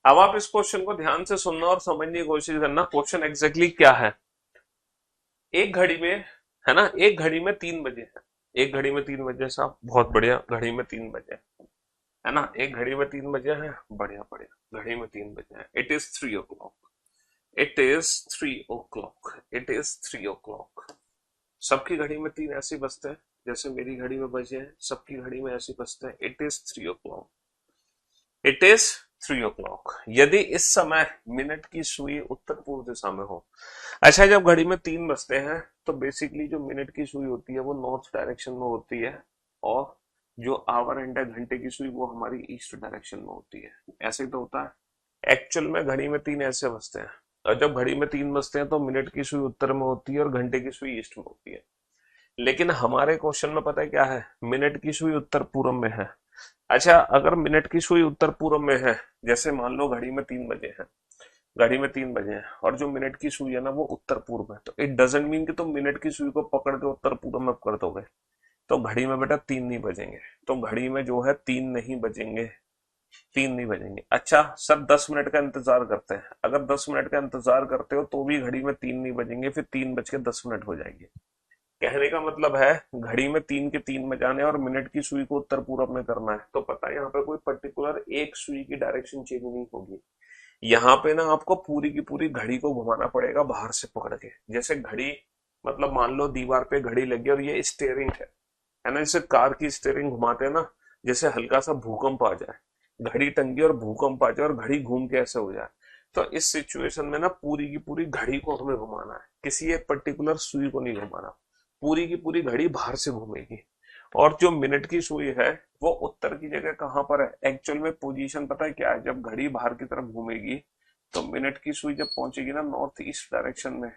अब आप इस क्वेश्चन को ध्यान से सुनना और समझने की कोशिश करना, क्वेश्चन एग्जैक्टली क्या है। एक घड़ी में, है ना, एक घड़ी में 3 बजे है, एक घड़ी में 3 बजे, साहब बहुत बढ़िया, घड़ी में 3 बजे है ना, एक घड़ी में 3 बजे है, बढ़िया बढ़िया, घड़ी में 3 बजे है, it is 3 o'clock, it is 3 o'clock, it is 3 o'clock। सबकी घड़ी में 3 ऐसे बजते हैं जैसे मेरी घड़ी में बजे हैं, सबकी घड़ी में ऐसे बजते हैं, it is 3 o'clock, it is 3 o'clock। यदि इस समय मिनट की सुई उत्तर पूर्व दिशा में हो। अच्छा, जब घड़ी में 3 बजते हैं तो बेसिकली जो मिनट की सुई होती है वो नॉर्थ डायरेक्शन में होती है, और जो आवर एंड है घंटे की सुई वो हमारी ईस्ट डायरेक्शन में होती है। ऐसे ही तो होता है एक्चुअल में, घड़ी में 3 ऐसे बजते हैं, और जब घड़ी में 3 बजते हैं तो मिनट की सुई उत्तर में होती है और घंटे की सुई ईस्ट में होती है। लेकिन हमारे क्वेश्चन में पता है क्या है, मिनट की सुई उत्तर पूर्व में है। अच्छा, अगर मिनट की सुई उत्तर पूर्व में है, जैसे मान लो घड़ी में 3 बजे है, घड़ी में 3 बजे हैं और जो मिनट की सुई है ना वो उत्तर पूर्व है, तो इट डजेंट मीन कि तुम मिनट की सुई को पकड़ के उत्तर पूर्व में कर दोगे। तो घड़ी में बेटा 3 नहीं बजेंगे, तो घड़ी में जो है 3 नहीं बजेंगे, 3 नहीं बजेंगे। अच्छा सर 10 मिनट का इंतजार करते हैं, अगर 10 मिनट का इंतजार करते हो तो भी घड़ी में 3 नहीं बजेंगे, फिर 3 बज के 10 मिनट हो जाएंगे। कहने का मतलब है घड़ी में 3 के 3 बजाने और मिनट की सुई को उत्तर पूर्व में करना है, तो पता है यहाँ पे कोई पर्टिकुलर एक सुई की डायरेक्शन चेंज नहीं होगी। यहाँ पे ना आपको पूरी की पूरी घड़ी को घुमाना पड़ेगा बाहर से पकड़ के। जैसे घड़ी, मतलब मान लो दीवार पे घड़ी लगी और ये स्टेयरिंग है ना, जैसे कार की स्टेयरिंग घुमाते हैं ना, जैसे हल्का सा भूकंप आ जाए, घड़ी टंगी और भूकंप आ जाए और घड़ी घूम के ऐसे हो जाए, तो इस सिचुएशन में ना पूरी की पूरी घड़ी को हमें घुमाना है, किसी एक पर्टिकुलर सुई को नहीं घुमाना, पूरी की पूरी घड़ी बाहर से घूमेगी। और जो मिनट की सुई है वो उत्तर की जगह कहां पर है, एक्चुअल में पोजीशन पता है क्या है, जब घड़ी बाहर की तरफ घूमेगी तो मिनट की सुई जब पहुंचेगी ना नॉर्थ ईस्ट डायरेक्शन में,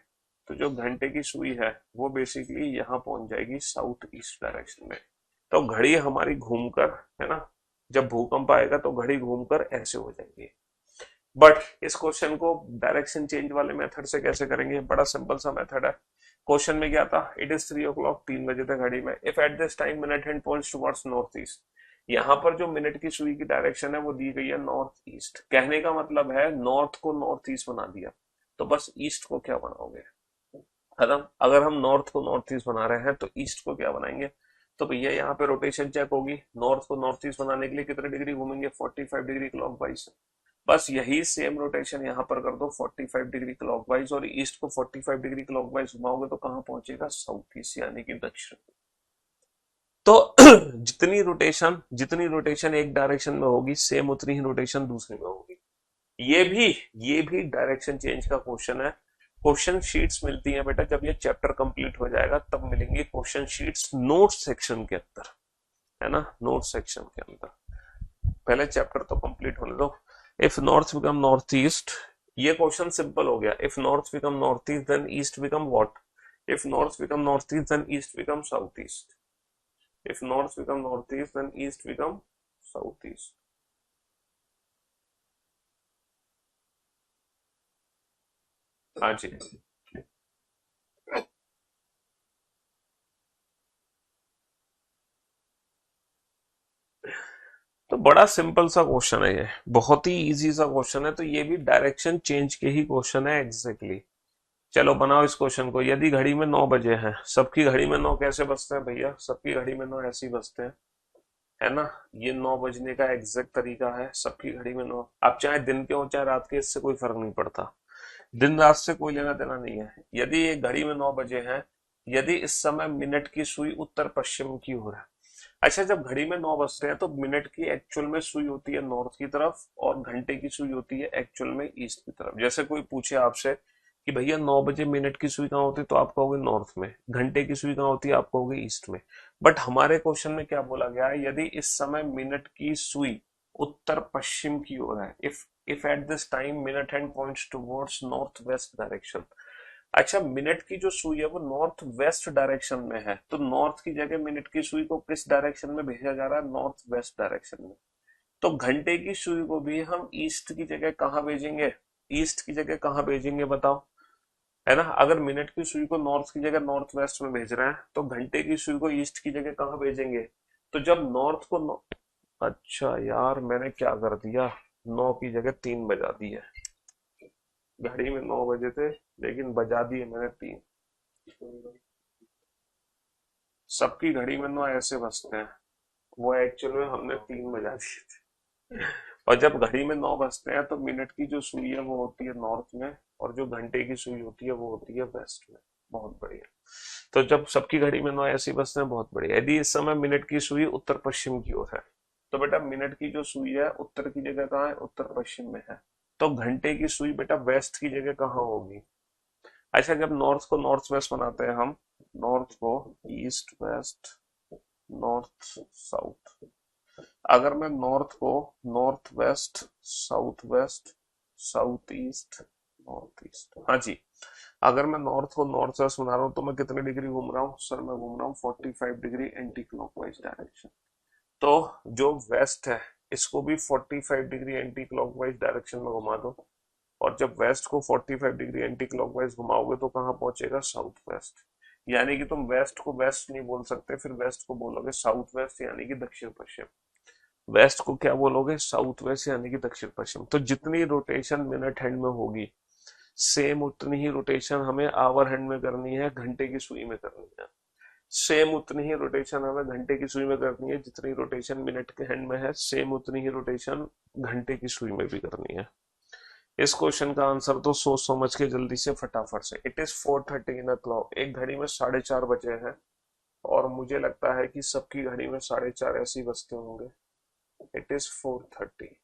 तो जो घंटे की सुई है वो बेसिकली यहाँ पहुंच जाएगी साउथ ईस्ट डायरेक्शन में। तो घड़ी हमारी घूमकर, है ना, जब भूकंप आएगा तो घड़ी घूमकर ऐसे हो जाएगी। बट इस क्वेश्चन को डायरेक्शन चेंज वाले मेथड से कैसे करेंगे, बड़ा सिंपल सा मेथड है। क्वेश्चन में क्या था, इट इज 3 o'clock, 3 बजे तक घड़ी में, if at this time minute hand points towards north east. यहाँ पर जो मिनट की सुई की डायरेक्शन है वो दी गई है नॉर्थ ईस्ट। कहने का मतलब है नॉर्थ को नॉर्थ ईस्ट बना दिया, तो बस ईस्ट को क्या बनाओगे, खत्म। अगर हम नॉर्थ को नॉर्थ ईस्ट बना रहे हैं तो ईस्ट को क्या बनाएंगे, तो भैया यहाँ पे रोटेशन चेक होगी, नॉर्थ को नॉर्थ ईस्ट बनाने के लिए कितने डिग्री घूमेंगे, 45 डिग्री क्लॉकवाइज। बस यही सेम रोटेशन यहाँ पर कर दो 45 डिग्री क्लॉकवाइज, और ईस्ट को 45 डिग्री क्लॉकवाइज घुमाओगे तो कहाँ पहुंचेगा, साउथ ईस्ट यानी कि दक्षिण। तो जितनी रोटेशन एक डायरेक्शन में होगी सेम उतनी ही रोटेशन दूसरे में होगी। ये भी डायरेक्शन चेंज का क्वेश्चन है। क्वेश्चन शीट्स मिलती हैं बेटा जब ये चैप्टर कंप्लीट हो जाएगा, तब मिलेंगे क्वेश्चन शीट्स नोट सेक्शन के अंदर, है ना, नोट सेक्शन के अंदर। पहले चैप्टर तो कंप्लीट होने दो। If north become north east, ये क्वेश्चन सिंपल हो गया। If north become north east then east become what, if north become north east then east become south east, if north become north east then east become south east. हाँ जी, तो बड़ा simple सा question है ये, बहुत ही easy सा question है, तो ये भी डायरेक्शन चेंज के ही क्वेश्चन है एग्जैक्टली। चलो बनाओ इस क्वेश्चन को। यदि घड़ी में 9 बजे हैं, सबकी घड़ी में 9 कैसे बजते हैं भैया, सबकी घड़ी में 9 ऐसे ही बजते हैं, है ना। ये 9 बजने का एग्जैक्ट तरीका है, सबकी घड़ी में 9, आप चाहे दिन के हो चाहे रात के, इससे कोई फर्क नहीं पड़ता, दिन रात से कोई लेना देना नहीं है। यदि एक घड़ी में 9 बजे हैं, यदि इस समय मिनट की सुई उत्तर पश्चिम की ओर है। अच्छा जब घड़ी में 9 बजते हैं तो मिनट की एक्चुअल में सुई होती है नॉर्थ की तरफ और घंटे की सुई होती है एक्चुअल में ईस्ट की तरफ। जैसे कोई पूछे आपसे कि भैया 9 बजे मिनट की सुई कहाँ होती है, तो आप कहोगे नॉर्थ में, घंटे की सुई कहाँ होती है, आप कहोगे ईस्ट में। बट हमारे क्वेश्चन में क्या बोला गया है, यदि इस समय मिनट की सुई उत्तर पश्चिम की ओर है, if at this time minute hand points towards north west direction. अच्छा मिनट की जो सुई है वो नॉर्थ वेस्ट डायरेक्शन में है, तो नॉर्थ की जगह मिनट की सुई को किस डायरेक्शन में भेजा जा रहा है, नॉर्थ वेस्ट डायरेक्शन में। तो घंटे की सुई को भी हम ईस्ट की जगह कहाँ भेजेंगे, ईस्ट की जगह कहाँ भेजेंगे बताओ, है ना। अगर मिनट की सुई को नॉर्थ की जगह नॉर्थ वेस्ट में भेज रहे हैं तो घंटे की सुई को ईस्ट की जगह कहाँ भेजेंगे, तो जब नॉर्थ को अच्छा यार मैंने क्या कर दिया, 9 की जगह 3 बजा दी है, घड़ी में 9 बजे थे लेकिन बजा दिए मैंने 3। सबकी घड़ी में 9 ऐसे बजते हैं, वो एक्चुअल में हमने 3 बजा दिए थे। और जब घड़ी में 9 बजते हैं तो मिनट की जो सुई है वो होती है नॉर्थ में, और जो घंटे की सुई होती है वो होती है वेस्ट में। बहुत बढ़िया। तो जब सबकी घड़ी में 9 ऐसे बजते हैं, बहुत बढ़िया। यदि इस समय मिनट की सुई उत्तर पश्चिम की ओर है, तो बेटा मिनट की जो सुई है उत्तर की जगह कहाँ है, उत्तर पश्चिम में है, तो घंटे की सुई बेटा वेस्ट की जगह कहाँ होगी। अच्छा जब नॉर्थ को नॉर्थ वेस्ट बनाते हैं हम, नॉर्थ को ईस्ट वेस्ट, नॉर्थ साउथ, अगर मैं नॉर्थ को north west, south west, south east, north east, हाँ जी, अगर मैं नॉर्थ को नॉर्थ वेस्ट बना रहा हूँ तो मैं कितने डिग्री घूम रहा हूँ सर, मैं घूम रहा हूँ 45 डिग्री एंटी क्लॉकवाइज डायरेक्शन। तो जो वेस्ट है इसको भी 45 डिग्री एंटी क्लॉकवाइज डायरेक्शन में घुमा दो, और जब वेस्ट को 45 डिग्री एंटी क्लॉकवाइज घुमाओगे तो कहाँ पहुंचेगा, साउथ वेस्ट। यानी कि तुम वेस्ट को वेस्ट नहीं बोल सकते, फिर वेस्ट को बोलोगे साउथ वेस्ट यानी कि दक्षिण पश्चिम। वेस्ट को क्या बोलोगे, साउथ वेस्ट यानी कि दक्षिण पश्चिम। तो जितनी रोटेशन मिनट हैंड में होगी सेम उतनी ही रोटेशन हमें आवर हैंड में करनी है, घंटे की सुई में करनी है। सेम उतनी ही रोटेशन हमें घंटे की सुई में करनी है जितनी रोटेशन मिनट के हैंड में है, सेम उतनी ही रोटेशन घंटे की सुई में भी करनी है। इस क्वेश्चन का आंसर तो सोच समझ के जल्दी से फटाफट से, it is 4:30 in a clock. एक घड़ी में 4:30 बजे हैं और मुझे लगता है कि सबकी घड़ी में 4:30 ऐसे ही बजते होंगे। इट इज 4:30,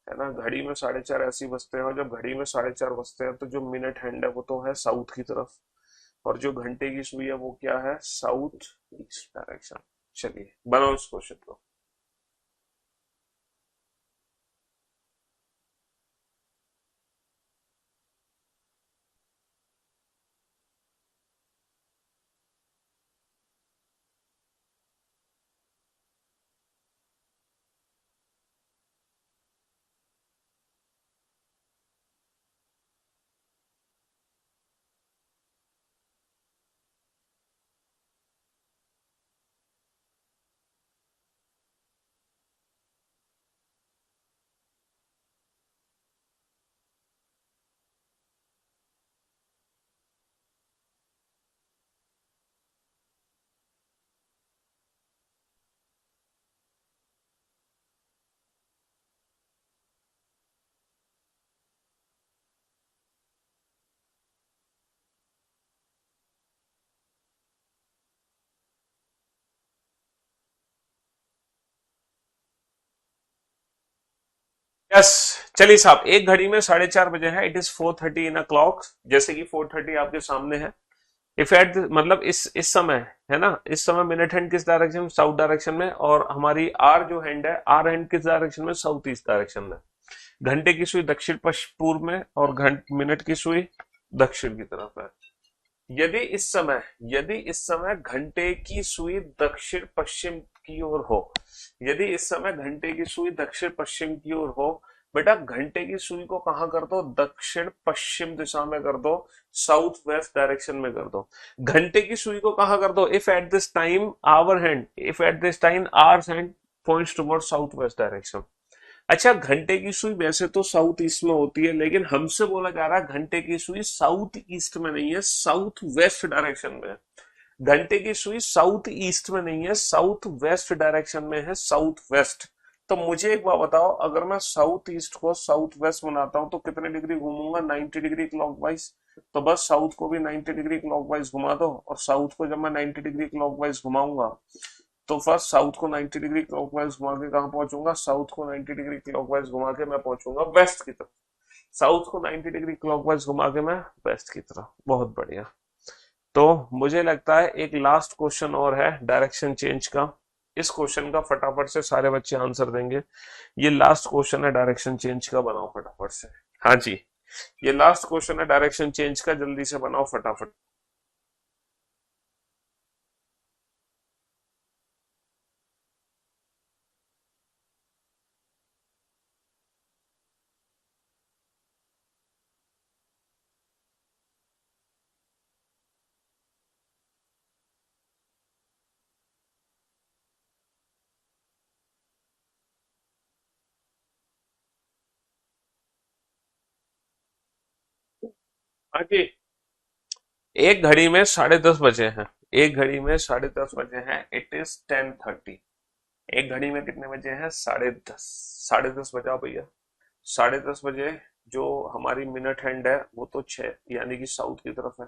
है ना। घड़ी में 4:30 ऐसे ही बजते हैं और जब घड़ी में 4:30 बजते हैं तो जो मिनट हैंड है वो तो है साउथ की तरफ, और जो घंटे की सुई है वो क्या है, साउथ ईस्ट डायरेक्शन। चलिए बनाओ इस क्वेश्चन को। यस, चलिए साहब, एक घड़ी में 4:30 बजे है, it is 4:30 in a clock. जैसे कि 4:30 आपके सामने है। इफ एट मतलब इस समय, है ना, इस समय मिनट हैंड किस डायरेक्शन में, साउथ डायरेक्शन में, और हमारी आर जो हैंड है, आर हैंड किस डायरेक्शन में, साउथ ईस्ट डायरेक्शन में। घंटे की सुई दक्षिण पूर्व में और मिनट की सुई दक्षिण की तरफ है। यदि इस समय घंटे की सुई दक्षिण पश्चिम की ओर हो, यदि इस समय घंटे की सुई दक्षिण पश्चिम की ओर हो, बेटा घंटे की सुई को कहां कर दो, दक्षिण पश्चिम दिशा में कर दो, साउथ वेस्ट डायरेक्शन में कर दो। घंटे की सुई को कहां कर दो, if at this time hour hand points toward south west direction. अच्छा, घंटे की सुई वैसे तो साउथ ईस्ट में होती है, लेकिन हमसे बोला जा रहा है घंटे की सुई साउथ ईस्ट में नहीं है, साउथ वेस्ट डायरेक्शन में है। घंटे की सुई साउथ ईस्ट में नहीं है, साउथ वेस्ट डायरेक्शन में है, साउथ वेस्ट। तो मुझे एक बात बताओ, अगर मैं साउथ ईस्ट को साउथ वेस्ट बनाता हूं तो कितने डिग्री घूमूंगा, 90 डिग्री क्लॉकवाइज। तो बस साउथ को भी 90 डिग्री क्लॉकवाइज घुमा दो, और साउथ को जब मैं 90 डिग्री क्लॉकवाइज घुमाऊंगा तो फर्स्ट साउथ को 90 डिग्री क्लॉकवाइज घुमा के कहां पहुंचूंगा, साउथ को 90 डिग्री क्लॉकवाइज घुमा के मैं पहुंचूंगा वेस्ट की तरफ। साउथ को 90 डिग्री क्लॉकवाइज घुमा के मैं वेस्ट की तरफ। बहुत बढ़िया। तो मुझे लगता है एक लास्ट क्वेश्चन और है डायरेक्शन चेंज का। इस क्वेश्चन का फटाफट से सारे बच्चे आंसर देंगे। ये लास्ट क्वेश्चन है डायरेक्शन चेंज का, बनाओ फटाफट से। हाँ जी, ये लास्ट क्वेश्चन है डायरेक्शन चेंज का, जल्दी से बनाओ फटाफट। हाँ जी, एक घड़ी में 10:30 बजे हैं। एक घड़ी में 10:30 बजे हैं, इट इज 10:30। एक घड़ी में कितने बजे हैं, 10:30। 10:30 बजाओ भैया। 10:30 बजे जो हमारी मिनट हैंड है वो तो 6 यानी कि साउथ की तरफ है,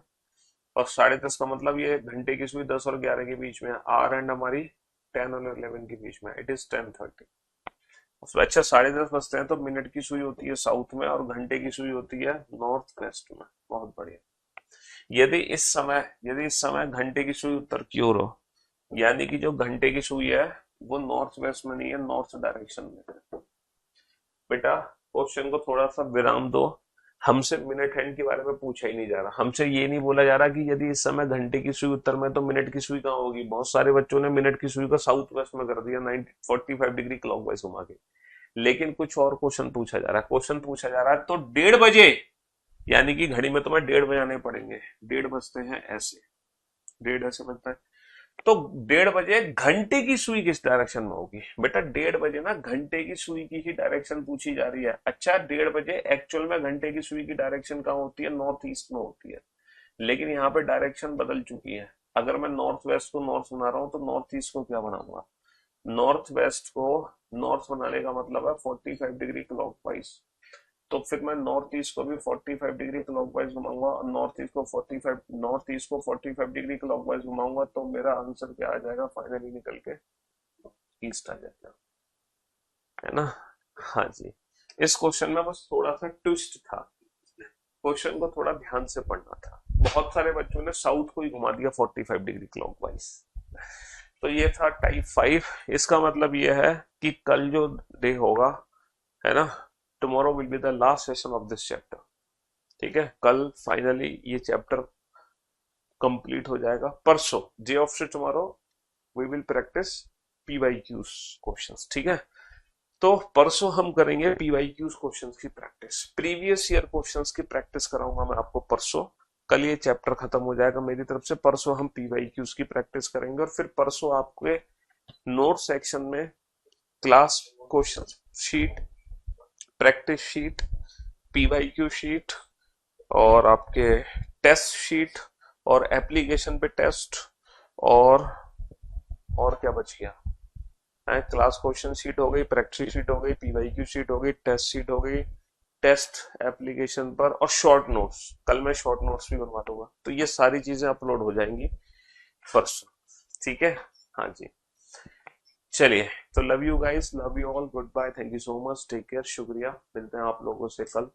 और 10:30 का मतलब ये घंटे की सुई 10 और 11 के बीच में है, आर एंड हमारी 10 और 11 के बीच में, इट इज 10:30। उसमें अच्छा 10:30 बजते हैं तो मिनट की सुई होती है साउथ में और घंटे की सुई होती है नॉर्थ वेस्ट में। बहुत बढ़िया। यदि इस समय घंटे की सुई उत्तर की ओर हो, यानी कि जो घंटे की सुई है वो नॉर्थ वेस्ट में नहीं है, नॉर्थ डायरेक्शन में है। बेटा क्वेश्चन को थोड़ा सा विराम दो। हमसे मिनट हैंड के बारे में पूछा ही नहीं जा रहा, हमसे ये नहीं बोला जा रहा कि यदि इस समय घंटे की सुई उत्तर में तो मिनट की सुई कहाँ होगी। बहुत सारे बच्चों ने मिनट की सुई को साउथ वेस्ट में कर दिया, 45 डिग्री क्लॉकवाइज घुमा के। लेकिन कुछ और क्वेश्चन पूछा जा रहा है। क्वेश्चन पूछा जा रहा है तो 1:30 बजे, यानी कि घड़ी में तुम्हें 1:30 बजाने पड़ेंगे। 1:30 बजते हैं ऐसे, 1:30 ऐसे बनता है। तो 1:30 बजे घंटे की सुई किस डायरेक्शन में होगी? बेटा 1:30 बजे ना घंटे की सुई की ही डायरेक्शन पूछी जा रही है। अच्छा 1:30 बजे एक्चुअल में घंटे की सुई की डायरेक्शन कहाँ होती है? नॉर्थ ईस्ट में होती है, लेकिन यहाँ पे डायरेक्शन बदल चुकी है। अगर मैं नॉर्थ वेस्ट को नॉर्थ बना रहा हूँ तो नॉर्थ ईस्ट को क्या बनाऊंगा? नॉर्थ वेस्ट को नॉर्थ बनाने का मतलब है 45 डिग्री क्लॉकवाइज। तो फिर मैं नॉर्थ ईस्ट को भी 45 डिग्री क्लॉकवाइज घुमाऊंगा और नॉर्थ ईस्ट को 45 डिग्री क्लॉकवाइज घुमाऊंगा, तो मेरा आंसर क्या आ जाएगा फाइनली निकल के? ईस्ट आ जाएगा, है ना? हाँ जी। इस क्वेश्चन में बस थोड़ा सा ट्विस्ट था, क्वेश्चन को थोड़ा ध्यान से पढ़ना था। बहुत सारे बच्चों ने साउथ को ही घुमा दिया 45 डिग्री क्लॉकवाइज। तो ये था टाइप 5। इसका मतलब ये है कि कल जो डे होगा, है ना, tomorrow will be the last session of this chapter. ठीक है, कल फाइनली ये चैप्टर कंप्लीट हो जाएगा। परसों day after tomorrow we will practice PYQs questions. ठीक है, तो परसों हम करेंगे पीवाईक्यूज क्वेश्चंस की प्रैक्टिस। प्रीवियस ईयर क्वेश्चंस की प्रैक्टिस कराऊंगा मैं आपको परसों। कल ये चैप्टर खत्म हो जाएगा मेरी तरफ से, परसों हम पीवाईक्यूज की प्रैक्टिस करेंगे और फिर परसों आपके नोट सेक्शन में class question sheet, practice sheet, PYQ sheet और आपके टेस्ट शीट और एप्लीकेशन पे टेस्ट और क्या बच गया? क्लास क्वेश्चन शीट हो गई, प्रैक्टिस शीट हो गई, पीवाईक्यू शीट हो गई, टेस्ट शीट हो गई, टेस्ट एप्लीकेशन पर, और शॉर्ट नोट्स। कल मैं शॉर्ट नोट्स भी बनवा दूंगा, तो ये सारी चीजें अपलोड हो जाएंगी परसों। ठीक है, हाँ जी। चलिए, तो love you guys, love you all, goodbye, thank you so much, take care, शुक्रिया। मिलते हैं आप लोगों से कल।